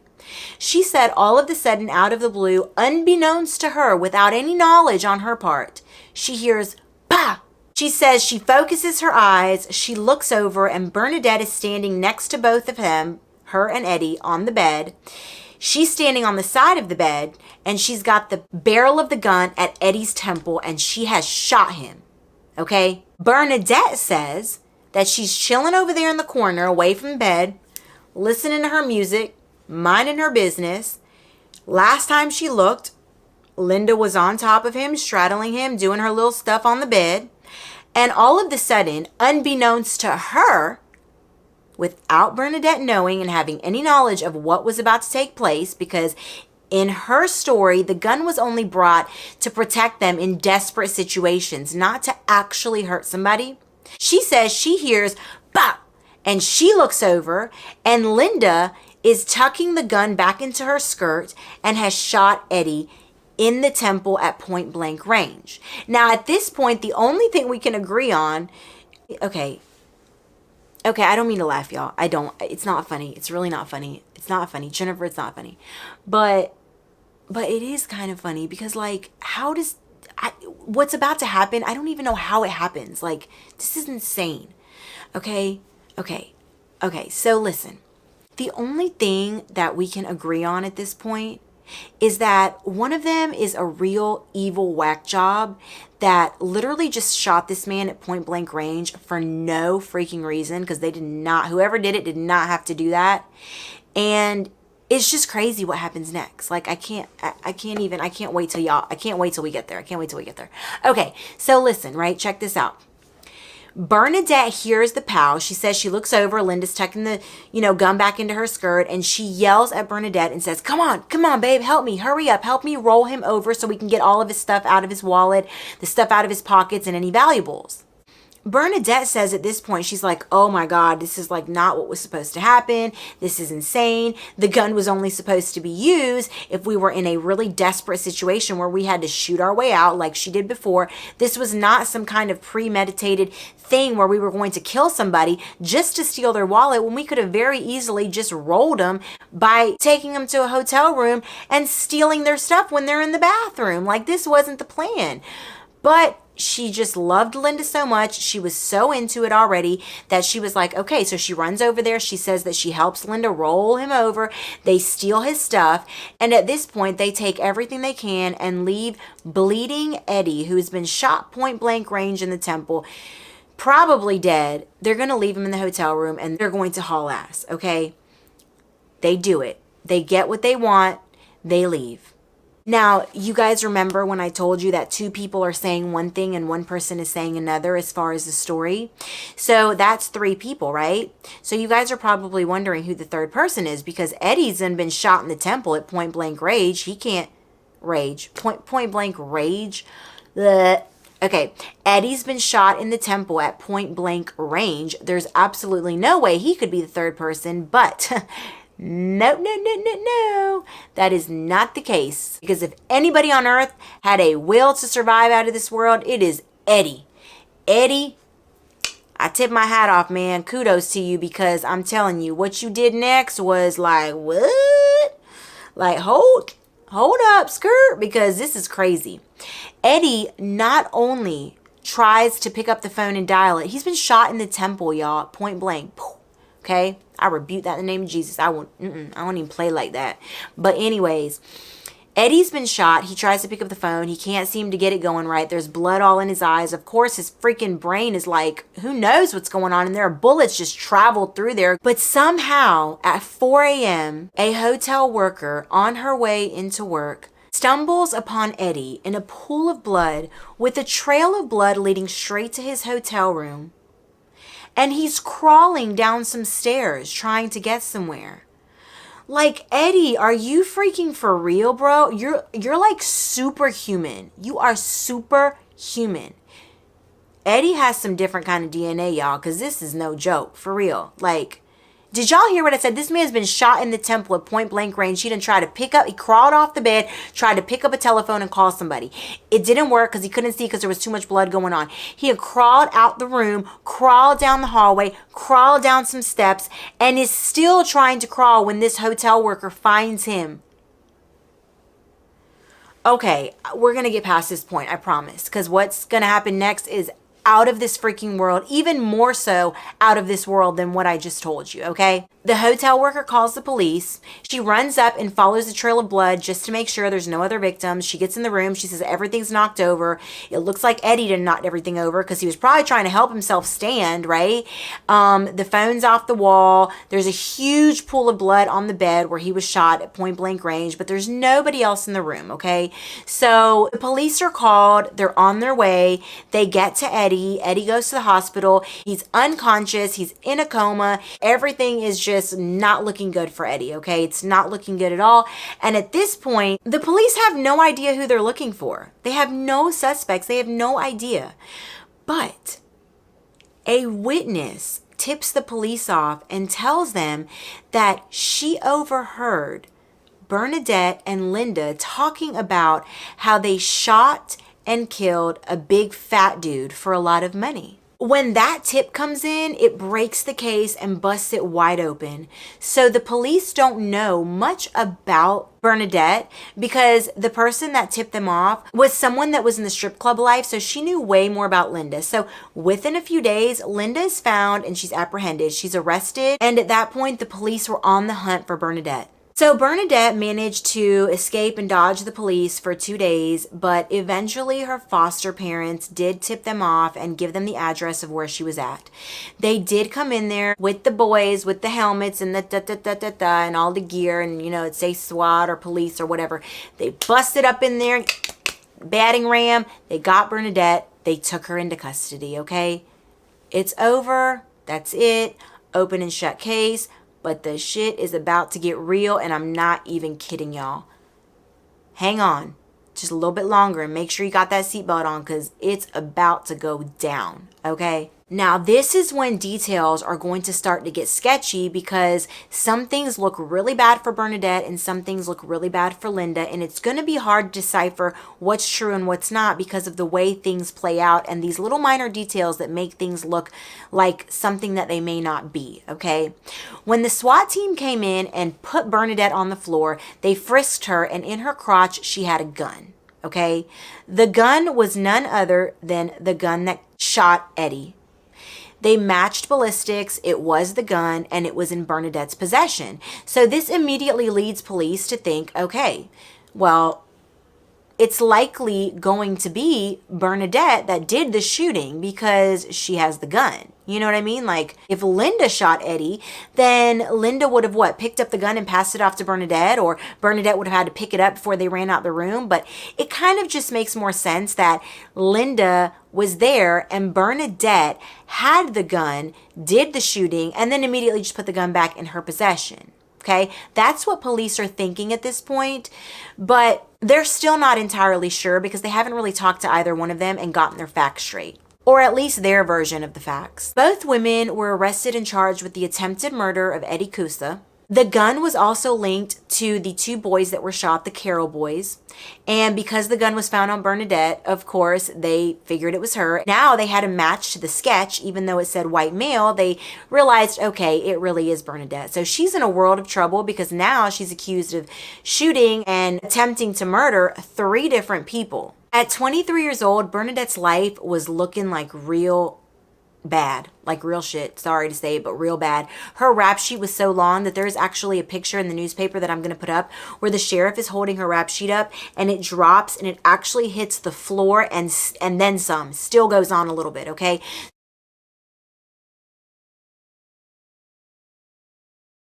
She said all of a sudden, out of the blue, unbeknownst to her, without any knowledge on her part, she hears, "Bah!" She says she focuses her eyes, she looks over, and Bernadette is standing next to both of them, her and Eddie, on the bed. She's standing on the side of the bed, and she's got the barrel of the gun at Eddie's temple, and she has shot him, okay? Bernadette says that she's chilling over there in the corner, away from the bed, listening to her music, minding her business. Last time she looked, Linda was on top of him, straddling him, doing her little stuff on the bed. And all of a sudden, unbeknownst to her, without Bernadette knowing and having any knowledge of what was about to take place, because in her story, the gun was only brought to protect them in desperate situations, not to actually hurt somebody. She says she hears, "Bah!" and she looks over, and Linda is tucking the gun back into her skirt and has shot Eddie in the temple at point blank range. Now, at this point, the only thing we can agree on, okay, I don't mean to laugh, y'all. I don't. It's not funny. It's really not funny. It's not funny. Jennifer, it's not funny. But it is kind of funny because, like, what's about to happen, I don't even know how it happens. Like, this is insane. Okay, so listen. The only thing that we can agree on at this point is that one of them is a real evil whack job that literally just shot this man at point blank range for no freaking reason, because whoever did it did not have to do that. And it's just crazy what happens next. Like, I can't wait till we get there. Okay, so listen, right? Check this out. Bernadette hears the pow. She says she looks over. Linda's tucking the, gun back into her skirt, and she yells at Bernadette and says, come on, babe, help me, hurry up, help me roll him over so we can get all of his stuff out of his wallet, the stuff out of his pockets, and any valuables. Bernadette says at this point, she's like, oh my God, this is like not what was supposed to happen. This is insane. The gun was only supposed to be used if we were in a really desperate situation where we had to shoot our way out like she did before. This was not some kind of premeditated thing where we were going to kill somebody just to steal their wallet when we could have very easily just rolled them by taking them to a hotel room and stealing their stuff when they're in the bathroom. Like, this wasn't the plan. But she just loved Linda so much. She was so into it already that she was like, okay, so she runs over there. She says that she helps Linda roll him over. They steal his stuff. And at this point, they take everything they can and leave bleeding Eddie, who has been shot point blank range in the temple, probably dead. They're going to leave him in the hotel room and they're going to haul ass, okay? They do it. They get what they want. They leave. Now, you guys remember when I told you that two people are saying one thing and one person is saying another as far as the story? So that's three people, right? So you guys are probably wondering who the third person is, because Eddie's been shot in the temple at point blank rage. He can't rage. Point blank rage. Blech. Okay, Eddie's been shot in the temple at point blank range. There's absolutely no way he could be the third person, but no. That is not the case. Because if anybody on earth had a will to survive out of this world, it is Eddie. Eddie, I tip my hat off, man. Kudos to you, because I'm telling you, what you did next was like, what? Like, hold up, skirt, because this is crazy. Eddie not only tries to pick up the phone and dial it, he's been shot in the temple, y'all, point blank. Okay, I rebuke that in the name of Jesus. I don't even play like that. But anyways, Eddie's been shot. He tries to pick up the phone. He can't seem to get it going right. There's blood all in his eyes. Of course, his freaking brain is like, who knows what's going on? And there are bullets just traveled through there. But somehow at 4 a.m., a hotel worker on her way into work stumbles upon Eddie in a pool of blood with a trail of blood leading straight to his hotel room. And he's crawling down some stairs trying to get somewhere. Like, Eddie, are you freaking for real, bro? You're like superhuman. You are superhuman. Eddie has some different kind of DNA, y'all, because this is no joke, for real. Like, did y'all hear what I said? This man's been shot in the temple at point blank range. He crawled off the bed, tried to pick up a telephone and call somebody. It didn't work because he couldn't see because there was too much blood going on. He had crawled out the room, crawled down the hallway, crawled down some steps, and is still trying to crawl when this hotel worker finds him. Okay, we're going to get past this point, I promise. Because what's going to happen next is out of this freaking world, even more so out of this world than what I just told you, okay? The hotel worker calls the police. She runs up and follows the trail of blood just to make sure there's no other victims. She gets in the room. She says everything's knocked over. It looks like Eddie done knocked everything over because he was probably trying to help himself stand, right? The phone's off the wall. There's a huge pool of blood on the bed where he was shot at point blank range, but there's nobody else in the room, okay? So the police are called. They're on their way. They get to Eddie. Eddie goes to the hospital. He's unconscious. He's in a coma. Everything is just not looking good for Eddie, okay? It's not looking good at all. And at this point, the police have no idea who they're looking for. They have no suspects. They have no idea. But a witness tips the police off and tells them that she overheard Bernadette and Linda talking about how they shot and killed a big fat dude for a lot of money. When that tip comes in, it breaks the case and busts it wide open. So the police don't know much about Bernadette because the person that tipped them off was someone that was in the strip club life, so she knew way more about Linda. So within a few days, Linda is found and she's apprehended. She's arrested, and at that point, the police were on the hunt for Bernadette. So Bernadette managed to escape and dodge the police for 2 days, but eventually her foster parents did tip them off and give them the address of where she was at. They did come in there with the boys, with the helmets and the and all the gear, and it'd say SWAT or police or whatever. They busted up in there, battering ram. They got Bernadette. They took her into custody, okay? It's over. That's it. Open and shut case. But the shit is about to get real, and I'm not even kidding, y'all. Hang on just a little bit longer and make sure you got that seatbelt on because it's about to go down, okay? Now, this is when details are going to start to get sketchy because some things look really bad for Bernadette and some things look really bad for Linda. And it's going to be hard to decipher what's true and what's not because of the way things play out and these little minor details that make things look like something that they may not be, okay? When the SWAT team came in and put Bernadette on the floor, they frisked her, and in her crotch, she had a gun, okay? The gun was none other than the gun that shot Eddie. They matched ballistics, it was the gun, and it was in Bernadette's possession. So this immediately leads police to think, okay, well, it's likely going to be Bernadette that did the shooting because she has the gun. You know what I mean? Like, if Linda shot Eddie, then Linda would have picked up the gun and passed it off to Bernadette, or Bernadette would have had to pick it up before they ran out the room. But it kind of just makes more sense that Linda was there and Bernadette had the gun, did the shooting, and then immediately just put the gun back in her possession. Okay, that's what police are thinking at this point, but they're still not entirely sure because they haven't really talked to either one of them and gotten their facts straight, or at least their version of the facts. Both women were arrested and charged with the attempted murder of Eddie Cusa. The gun was also linked to the two boys that were shot, the Carroll boys. And because the gun was found on Bernadette, of course, they figured it was her. Now they had a match to the sketch, even though it said white male, they realized, okay, it really is Bernadette. So she's in a world of trouble because now she's accused of shooting and attempting to murder 3 different people. At 23 years old, Bernadette's life was looking like real bad, like real shit. Sorry to say it, but real bad. Her rap sheet was so long that there's actually a picture in the newspaper that I'm going to put up where the sheriff is holding her rap sheet up and it drops and it actually hits the floor and then some. Still goes on a little bit, okay?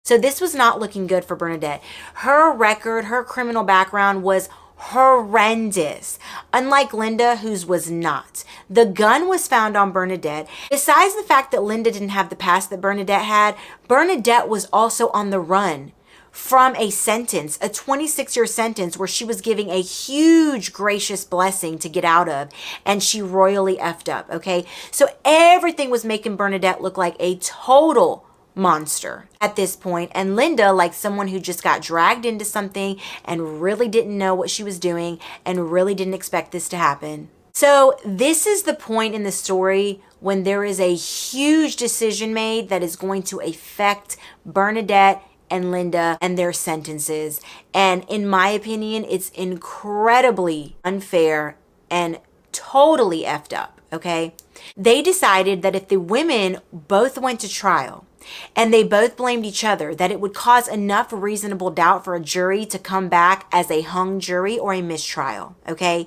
So this was not looking good for Bernadette. Her record, her criminal background was horrendous. Unlike Linda, whose was not. The gun was found on Bernadette. Besides the fact that Linda didn't have the past that Bernadette had, Bernadette was also on the run from a sentence, a 26-year sentence where she was giving a huge gracious blessing to get out of, and she royally effed up, okay? So everything was making Bernadette look like a total monster at this point, and Linda like someone who just got dragged into something and really didn't know what she was doing and really didn't expect this to happen. So this is the point in the story when there is a huge decision made that is going to affect Bernadette and Linda and their sentences. And in my opinion, it's incredibly unfair and totally effed up, okay? They decided that if the women both went to trial and they both blamed each other, that it would cause enough reasonable doubt for a jury to come back as a hung jury or a mistrial, okay?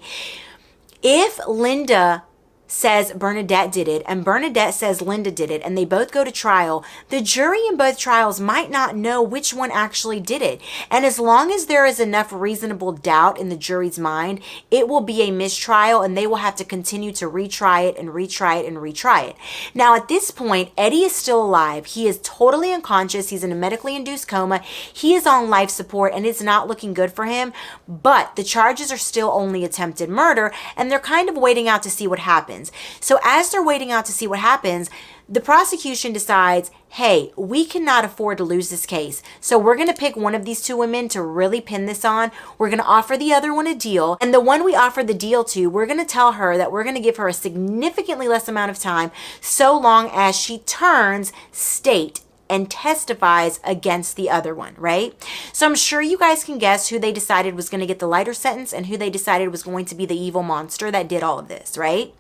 If Linda says Bernadette did it and Bernadette says Linda did it and they both go to trial, the jury in both trials might not know which one actually did it. And as long as there is enough reasonable doubt in the jury's mind, it will be a mistrial and they will have to continue to retry it and retry it and retry it. Now at this point, Eddie is still alive. He is totally unconscious. He's in a medically induced coma. He is on life support and it's not looking good for him, but the charges are still only attempted murder and they're kind of waiting out to see what happens. So as they're waiting out to see what happens, the prosecution decides, hey, we cannot afford to lose this case. So we're going to pick one of these 2 women to really pin this on. We're going to offer the other one a deal. And the one we offer the deal to, we're going to tell her that we're going to give her a significantly less amount of time so long as she turns state and testifies against the other one, right? So I'm sure you guys can guess who they decided was going to get the lighter sentence and who they decided was going to be the evil monster that did all of this, right?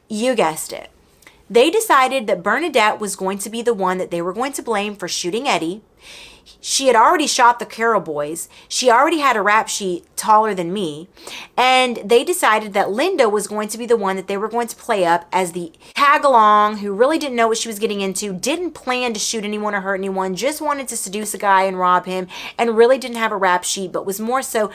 You guessed it. They decided that Bernadette was going to be the one that they were going to blame for shooting Eddie. She had already shot the Carroll boys. She already had a rap sheet taller than me. And they decided that Linda was going to be the one that they were going to play up as the tag-along who really didn't know what she was getting into, didn't plan to shoot anyone or hurt anyone, just wanted to seduce a guy and rob him, and really didn't have a rap sheet, but was more so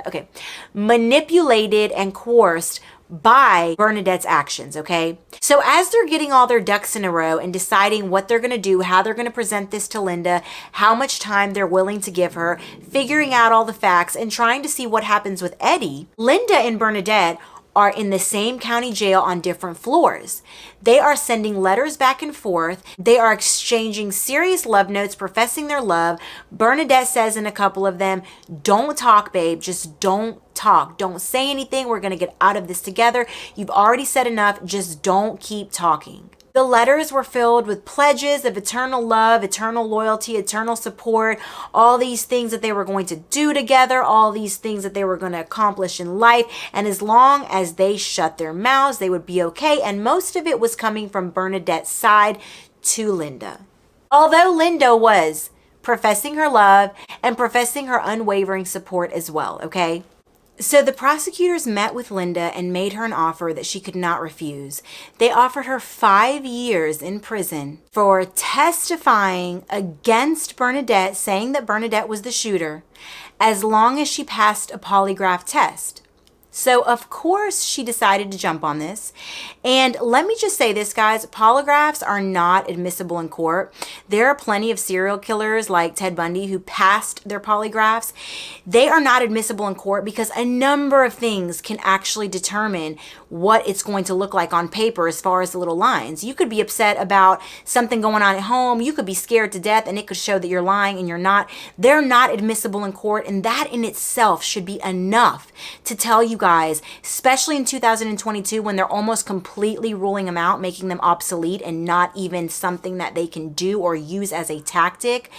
Okay. Manipulated and coerced by Bernadette's actions, okay? So as they're getting all their ducks in a row and deciding what they're gonna do, how they're gonna present this to Linda, how much time they're willing to give her, figuring out all the facts and trying to see what happens with Eddie, Linda and Bernadette are in the same county jail on different floors. They are sending letters back and forth. They are exchanging serious love notes, professing their love. Bernadette says in a couple of them, don't talk, babe, just don't talk. Don't say anything. We're gonna get out of this together. You've already said enough, just don't keep talking. The letters were filled with pledges of eternal love, eternal loyalty, eternal support, all these things that they were going to do together, all these things that they were going to accomplish in life. And as long as they shut their mouths, they would be okay. And most of it was coming from Bernadette's side to Linda. Although Linda was professing her love and professing her unwavering support as well, okay? So the prosecutors met with Linda and made her an offer that she could not refuse. They offered her 5 years in prison for testifying against Bernadette, saying that Bernadette was the shooter, as long as she passed a polygraph test. So of course she decided to jump on this. And let me just say this, guys, polygraphs are not admissible in court. There are plenty of serial killers like Ted Bundy who passed their polygraphs. They are not admissible in court because a number of things can actually determine what it's going to look like on paper as far as the little lines. You could be upset about something going on at home. You could be scared to death and it could show that you're lying and you're not. They're not admissible in court, and that in itself should be enough to tell you guys, especially in 2022 when they're almost completely ruling them out, making them obsolete and not even something that they can do or use as a tactic.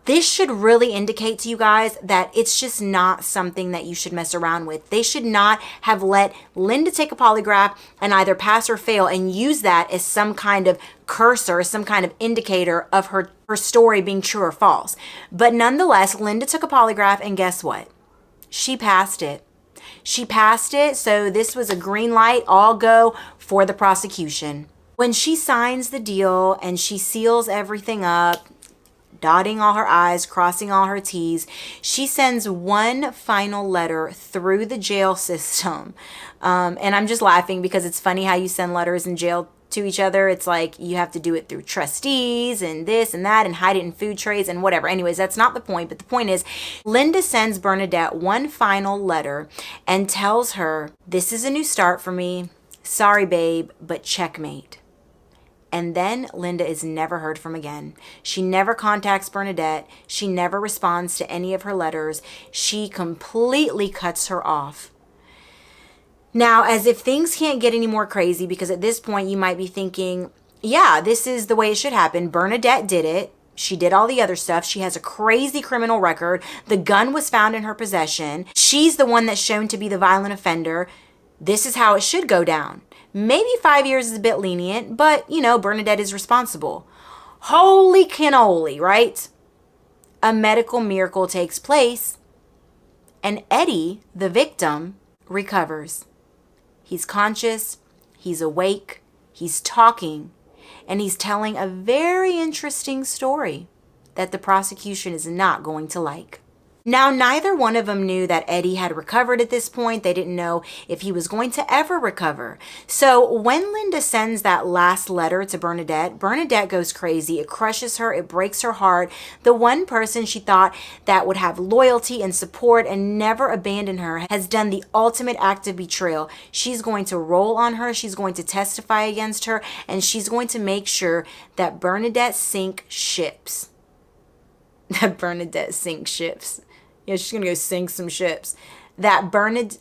This should really indicate to you guys that it's just not something that you should mess around with. They should not have let Linda take a polygraph and either pass or fail and use that as some kind of cursor, some kind of indicator of her story being true or false. But nonetheless, Linda took a polygraph and guess what? She passed it. She passed it, so this was a green light, all go for the prosecution. When she signs the deal and she seals everything up, dotting all her I's, crossing all her T's, she sends one final letter through the jail system. And I'm just laughing because it's funny how you send letters in jail to each other. It's like you have to do it through trustees and this and that and hide it in food trays and whatever. Anyways, that's not the point. But the point is, Linda sends Bernadette one final letter and tells her, this is a new start for me. Sorry, babe, but checkmate. And then Linda is never heard from again. She never contacts Bernadette. She never responds to any of her letters. She completely cuts her off. Now, as if things can't get any more crazy, because at this point you might be thinking, yeah, this is the way it should happen. Bernadette did it. She did all the other stuff. She has a crazy criminal record. The gun was found in her possession. She's the one that's shown to be the violent offender. This is how it should go down. Maybe 5 years is a bit lenient, but, you know, Bernadette is responsible. Holy cannoli, right? A medical miracle takes place, and Eddie, the victim, recovers. He's conscious, he's awake, he's talking, and he's telling a very interesting story that the prosecution is not going to like. Now, neither one of them knew that Eddie had recovered at this point. They didn't know if he was going to ever recover. So when Linda sends that last letter to Bernadette, Bernadette goes crazy. It crushes her. It breaks her heart. The one person she thought that would have loyalty and support and never abandon her has done the ultimate act of betrayal. She's going to roll on her. She's going to testify against her. And she's going to make sure that Bernadette sink ships. That Bernadette sink ships. Yeah, she's going to go sink some ships. Let me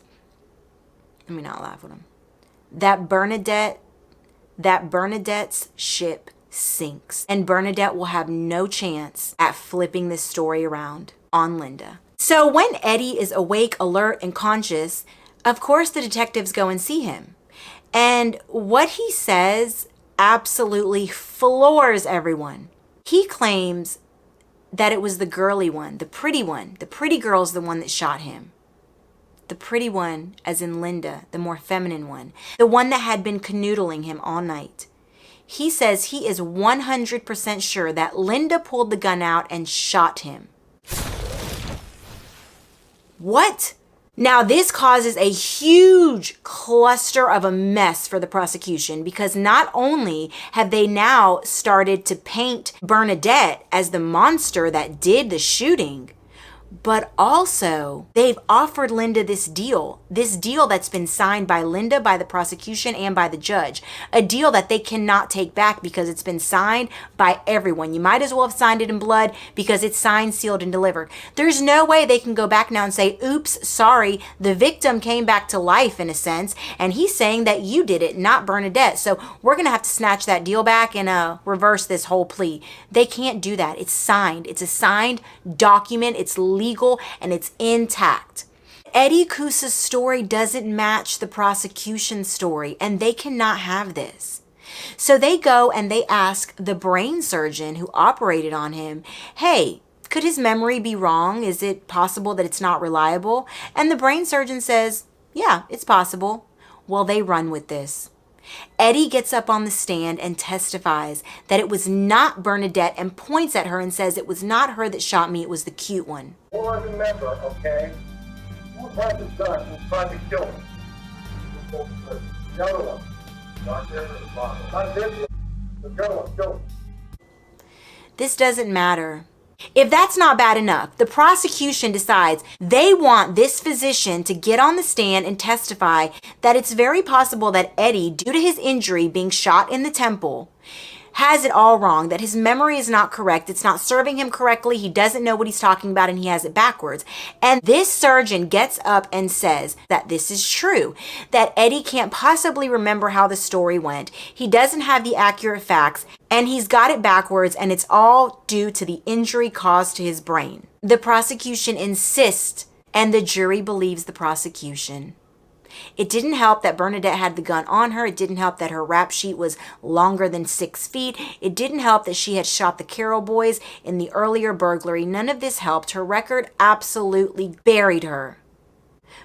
not laugh with him. That Bernadette's ship sinks. And Bernadette will have no chance at flipping this story around on Linda. So when Eddie is awake, alert, and conscious, of course the detectives go and see him. And what he says absolutely floors everyone. He claims that it was the girly one, the pretty one. The pretty girl's the one that shot him. The pretty one, as in Linda, the more feminine one. The one that had been canoodling him all night. He says he is 100% sure that Linda pulled the gun out and shot him. What? Now, this causes a huge cluster of a mess for the prosecution because not only have they now started to paint Bernadette as the monster that did the shooting, but also they've offered Linda this deal that's been signed by Linda, by the prosecution, and by the judge. A deal that they cannot take back because it's been signed by everyone. You might as well have signed it in blood because it's signed, sealed, and delivered. There's no way they can go back now and say, oops, sorry, the victim came back to life in a sense, and he's saying that you did it, not Bernadette. So we're going to have to snatch that deal back and reverse this whole plea. They can't do that. It's signed. It's a signed document. It's legal and it's intact. Eddie Cusa's story doesn't match the prosecution's story, and they cannot have this. So they go and they ask the brain surgeon who operated on him, hey, could his memory be wrong? Is it possible that it's not reliable? And the brain surgeon says, yeah, it's possible. Well, they run with this. Eddie gets up on the stand and testifies that it was not Bernadette and points at her and says it was not her that shot me, it was the cute one. Well, I remember, okay? Who had the gun who tried to kill me? The other one. Not this one. Not this one. The other one killed me. This doesn't matter. If that's not bad enough, the prosecution decides they want this physician to get on the stand and testify that it's very possible that Eddie, due to his injury being shot in the temple, has it all wrong, that his memory is not correct, it's not serving him correctly, he doesn't know what he's talking about, and he has it backwards. And this surgeon gets up and says that this is true, that Eddie can't possibly remember how the story went, he doesn't have the accurate facts, and he's got it backwards, and it's all due to the injury caused to his brain. The prosecution insists, and the jury believes the prosecution. It didn't help that Bernadette had the gun on her. It didn't help that her rap sheet was longer than 6 feet. It didn't help that she had shot the Carroll boys in the earlier burglary. None of this helped. Her record absolutely buried her.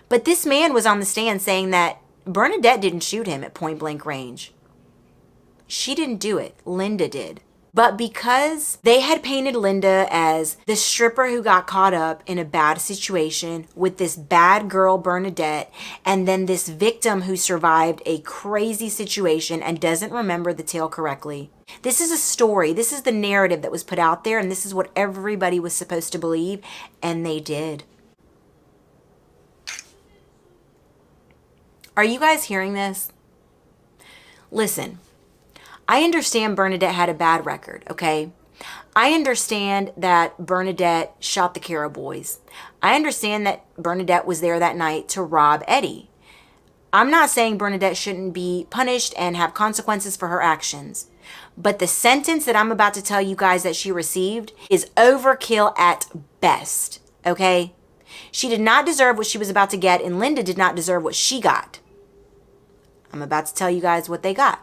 But this man was on the stand saying that Bernadette didn't shoot him at point blank range. She didn't do it. Linda did. But because they had painted Linda as the stripper who got caught up in a bad situation with this bad girl Bernadette, and then this victim who survived a crazy situation and doesn't remember the tale correctly. This is a story. This is the narrative that was put out there, and this is what everybody was supposed to believe, and they did. Are you guys hearing this? Listen. I understand Bernadette had a bad record, okay? I understand that Bernadette shot the Carroll boys. I understand that Bernadette was there that night to rob Eddie. I'm not saying Bernadette shouldn't be punished and have consequences for her actions. But the sentence that I'm about to tell you guys that she received is overkill at best, okay? She did not deserve what she was about to get, and Linda did not deserve what she got. I'm about to tell you guys what they got.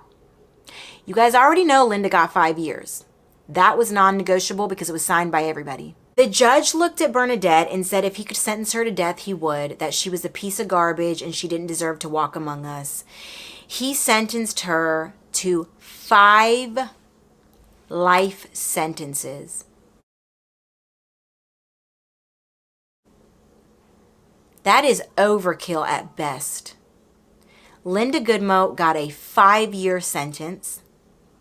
You guys already know Linda got 5 years. That was non-negotiable because it was signed by everybody. The judge looked at Bernadette and said if he could sentence her to death, he would, that she was a piece of garbage and she didn't deserve to walk among us. He sentenced her to 5 life sentences. That is overkill at best. Linda Goodmoe got a 5-year sentence.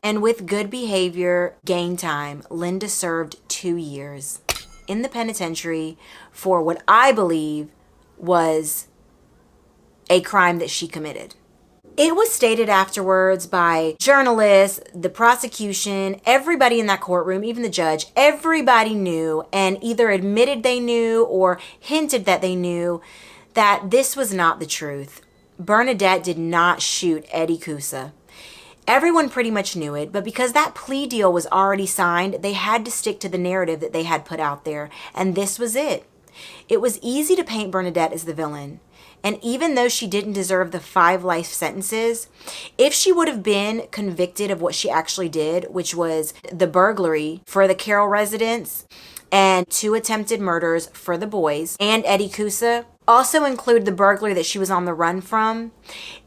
And with good behavior, gain time, Linda served 2 years in the penitentiary for what I believe was a crime that she committed. It was stated afterwards by journalists, the prosecution, everybody in that courtroom, even the judge, everybody knew and either admitted they knew or hinted that they knew that this was not the truth. Bernadette did not shoot Eddie Cusa. Everyone pretty much knew it, but because that plea deal was already signed, they had to stick to the narrative that they had put out there, and this was it. It was easy to paint Bernadette as the villain, and even though she didn't deserve the 5 life sentences, if she would have been convicted of what she actually did, which was the burglary for the Carroll residence and 2 attempted murders for the boys and Eddie Cusa, also include the burglary that she was on the run from.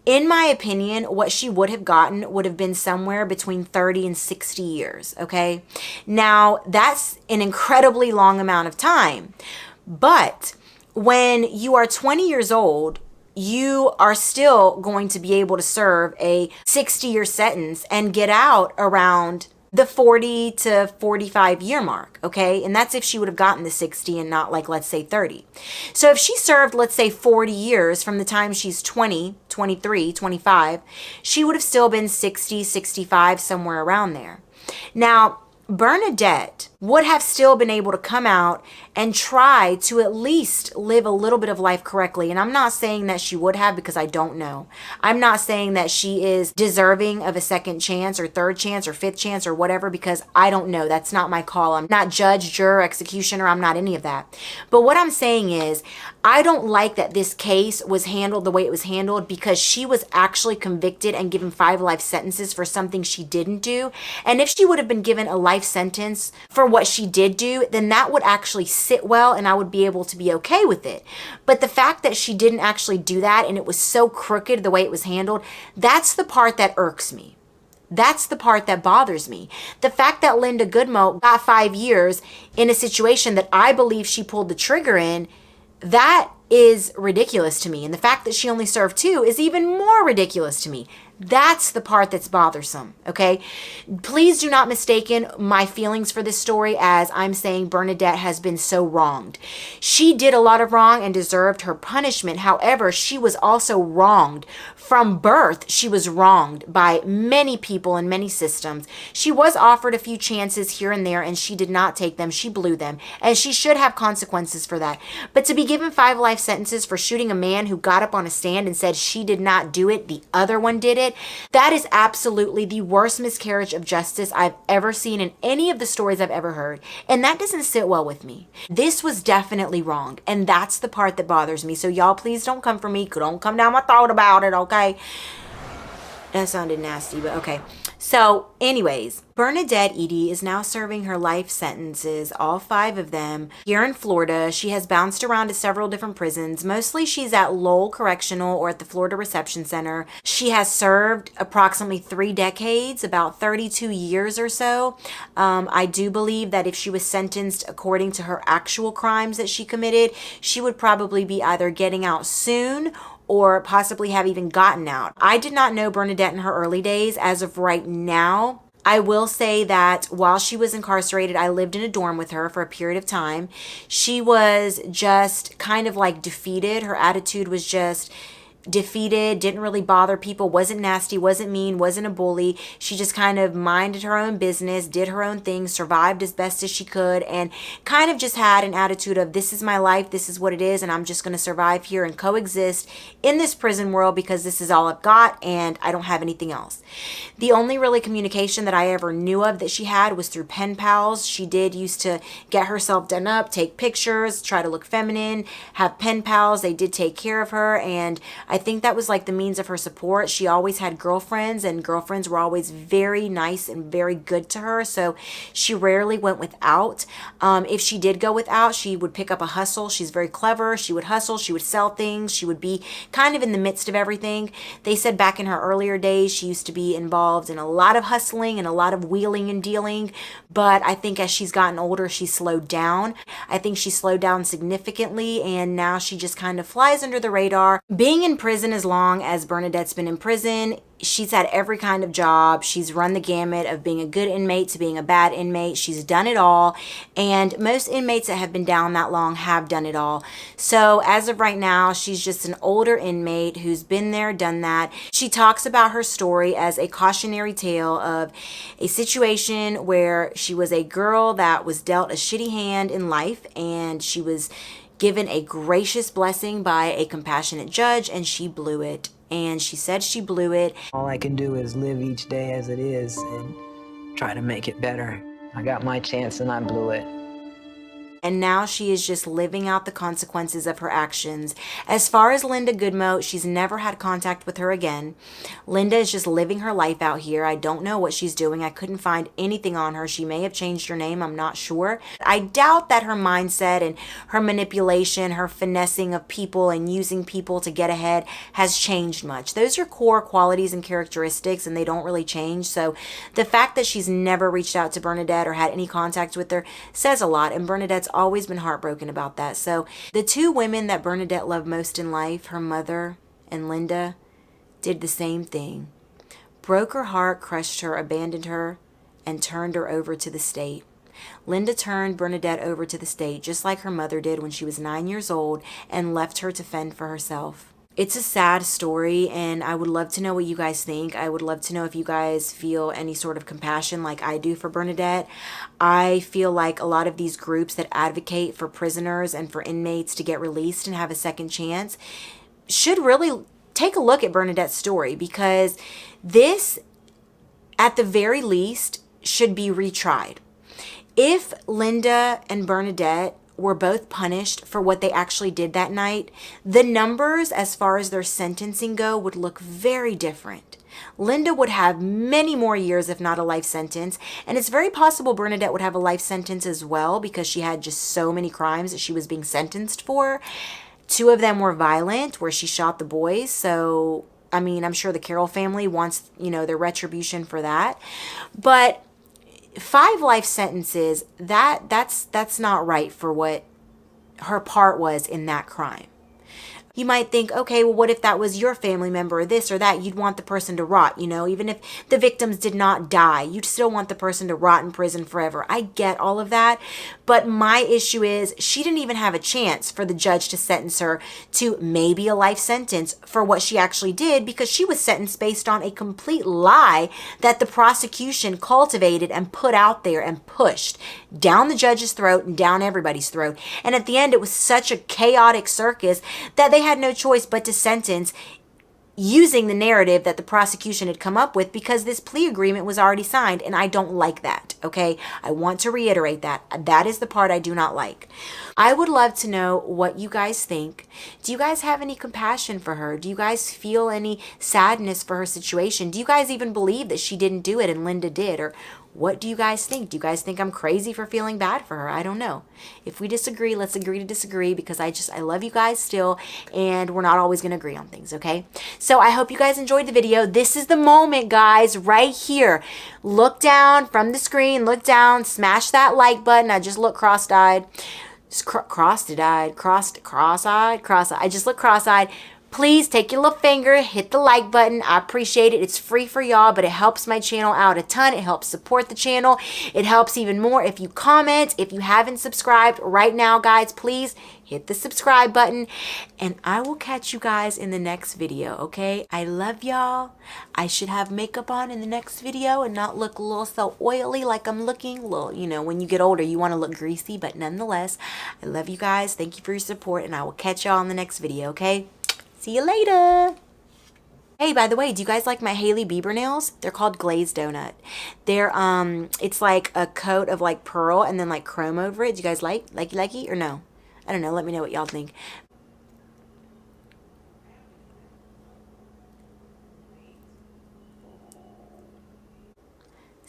In my opinion, what she would have gotten would have been somewhere between 30 and 60 years, okay? Now, that's an incredibly long amount of time, but when you are 20 years old, you are still going to be able to serve a 60-year sentence and get out around the 40 to 45 year mark, okay? And that's if she would have gotten the 60 and not like, let's say 30. So if she served, let's say 40 years from the time she's 20, 23, 25, she would have still been 60, 65, somewhere around there. Now, Bernadette would have still been able to come out and try to at least live a little bit of life correctly. And I'm not saying that she would have, because I don't know. I'm not saying that she is deserving of a second chance or third chance or fifth chance or whatever, because I don't know. That's not my call. I'm not judge, juror, executioner. I'm not any of that. But what I'm saying is, I don't like that this case was handled the way it was handled, because she was actually convicted and given 5 life sentences for something she didn't do. And if she would have been given a life sentence for what she did do, then that would actually sit well and I would be able to be okay with it. But the fact that she didn't actually do that and it was so crooked the way it was handled, that's the part that irks me. That's the part that bothers me. The fact that Linda Goodmoe got 5 years in a situation that I believe she pulled the trigger in, that is ridiculous to me. And the fact that she only served 2 is even more ridiculous to me. That's the part that's bothersome, okay? Please do not mistaken my feelings for this story as I'm saying Bernadette has been so wronged. She did a lot of wrong and deserved her punishment. However, she was also wronged. From birth, she was wronged by many people and many systems. She was offered a few chances here and there, and she did not take them. She blew them, and she should have consequences for that. But to be given 5 life sentences for shooting a man who got up on a stand and said she did not do it, the other one did it, that is absolutely the worst miscarriage of justice I've ever seen in any of the stories I've ever heard. And that doesn't sit well with me. This was definitely wrong. And that's the part that bothers me. So y'all, please don't come for me. Don't come down my throat about it, okay? That sounded nasty, but okay. So anyways, Bernadette Eady is now serving her life sentences, all 5 of them, here in Florida. She has bounced around to several different prisons. Mostly she's at Lowell Correctional or at the Florida Reception Center. She has served approximately 3 decades, about 32 years or so. I do believe that if she was sentenced according to her actual crimes that she committed, she would probably be either getting out soon or possibly have even gotten out. I did not know Bernadette in her early days. As of right now, I will say that while she was incarcerated, I lived in a dorm with her for a period of time. She was just kind of like defeated. Her attitude was just defeated, didn't really bother people, wasn't nasty, wasn't mean, wasn't a bully. She just kind of minded her own business, did her own thing, survived as best as she could, and kind of just had an attitude of, this is my life, this is what it is, and I'm just going to survive here and coexist in this prison world because this is all I've got and I don't have anything else. The only really communication that I ever knew of that she had was through pen pals. She did used to get herself done up, take pictures, try to look feminine, have pen pals. They did take care of her, and I think that was like the means of her support. She always had girlfriends, and girlfriends were always very nice and very good to her, so she rarely went without. If she did go without, she would pick up a hustle. She's very clever. She would hustle. She would sell things. She would be kind of in the midst of everything. They said back in her earlier days, she used to be involved in a lot of hustling and a lot of wheeling and dealing, but I think as she's gotten older, she slowed down. I think she slowed down significantly, and now she just kind of flies under the radar. Being in prison as long as Bernadette's been in prison, she's had every kind of job. She's run the gamut of being a good inmate to being a bad inmate. She's done it all, and most inmates that have been down that long have done it all. So as of right now, she's just an older inmate who's been there, done that. She talks about her story as a cautionary tale of a situation where she was a girl that was dealt a shitty hand in life, and she was given a gracious blessing by a compassionate judge, and she blew it. And she said she blew it. All I can do is live each day as it is and try to make it better. I got my chance and I blew it. And now she is just living out the consequences of her actions. As far as Linda Goodmoe, she's never had contact with her again. Linda is just living her life out here. I don't know what she's doing. I couldn't find anything on her. She may have changed her name. I'm not sure. I doubt that her mindset and her manipulation, her finessing of people and using people to get ahead has changed much. Those are core qualities and characteristics, and they don't really change. So the fact that she's never reached out to Bernadette or had any contact with her says a lot. And Bernadette's always been heartbroken about that. So the two women that Bernadette loved most in life, her mother and Linda, did the same thing. Broke her heart, crushed her, abandoned her, and turned her over to the state. Linda turned Bernadette over to the state, just like her mother did when she was 9 years old, and left her to fend for herself. It's a sad story, and I would love to know what you guys think. I would love to know if you guys feel any sort of compassion like I do for Bernadette. I feel like a lot of these groups that advocate for prisoners and for inmates to get released and have a second chance should really take a look at Bernadette's story, because this, at the very least, should be retried. If Linda and Bernadette were both punished for what they actually did that night, the numbers as far as their sentencing go would look very different. Linda would have many more years, if not a life sentence, and it's very possible Bernadette would have a life sentence as well, because she had just so many crimes that she was being sentenced for. 2 of them were violent, where she shot the boys, so I mean, I'm sure the Carroll family wants, their retribution for that. But 5 life sentences, that's not right for what her part was in that crime. You might think, okay, well, what if that was your family member or this or that? You'd want the person to rot, even if the victims did not die, you'd still want the person to rot in prison forever. I get all of that. But my issue is she didn't even have a chance for the judge to sentence her to maybe a life sentence for what she actually did, because she was sentenced based on a complete lie that the prosecution cultivated and put out there and pushed down the judge's throat and down everybody's throat. And at the end, it was such a chaotic circus that they had no choice but to sentence using the narrative that the prosecution had come up with, because this plea agreement was already signed, and I don't like that, okay? I want to reiterate that. That is the part I do not like. I would love to know what you guys think. Do you guys have any compassion for her? Do you guys feel any sadness for her situation? Do you guys even believe that she didn't do it and Linda did? Or what do you guys think? Do you guys think I'm crazy for feeling bad for her? I don't know. If we disagree, let's agree to disagree, because I love you guys still, and we're not always going to agree on things, okay? So I hope you guys enjoyed the video. This is the moment, guys, right here. Look down from the screen, look down, smash that like button. I just look cross-eyed. Cross-eyed. I just look cross-eyed. Please take your little finger, hit the like button. I appreciate it. It's free for y'all, but it helps my channel out a ton. It helps support the channel. It helps even more if you comment. If you haven't subscribed right now, guys, please hit the subscribe button, and I will catch you guys in the next video, okay? I love y'all. I should have makeup on in the next video and not look a little so oily like I'm looking. Well, when you get older, you want to look greasy, but nonetheless, I love you guys. Thank you for your support, and I will catch y'all in the next video, okay? See you later. Hey, by the way, do you guys like my Hailey Bieber nails? They're called glazed donut. They're it's like a coat of like pearl and then like chrome over it. Do you guys like it or no? I don't know. Let me know what y'all think.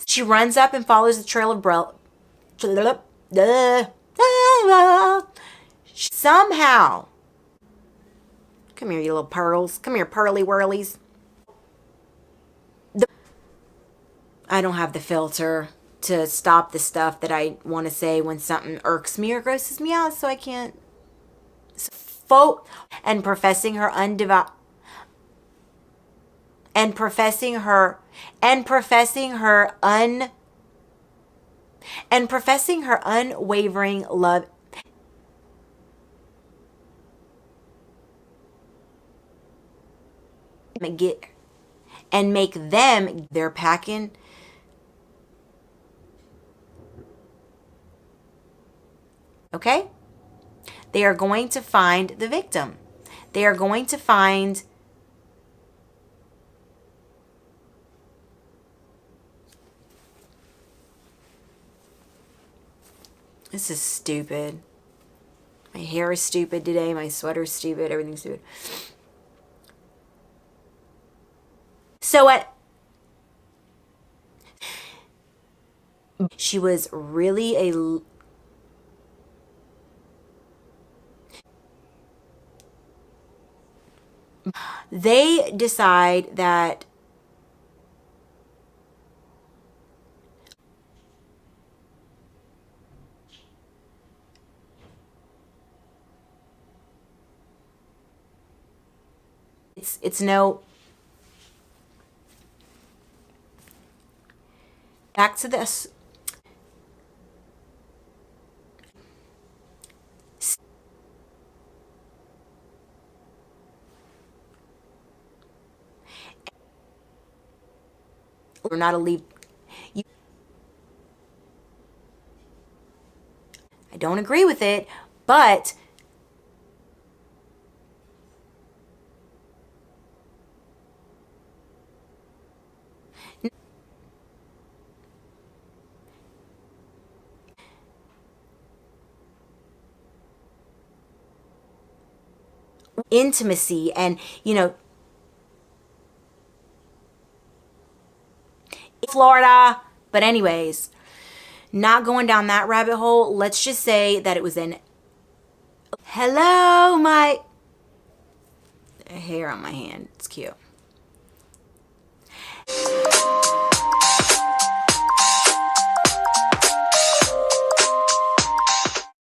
She runs up and follows the trail of somehow. Come here, you little pearls. Come here, pearly whirlies. I don't have the filter to stop the stuff that I want to say when something irks me or grosses me out, so I can't. And professing her unwavering love. Make them, they're packing. Okay? They are going to find the victim. They are going to find this is stupid. My hair is stupid today. My sweater's stupid. Everything's stupid. So she was really they decide that it's no, back to this. We're not a leave. I don't agree with it, but intimacy and, you know, Florida. But anyways, not going down that rabbit hole. Let's just say that it was an, hello, my hair on my hand. It's cute.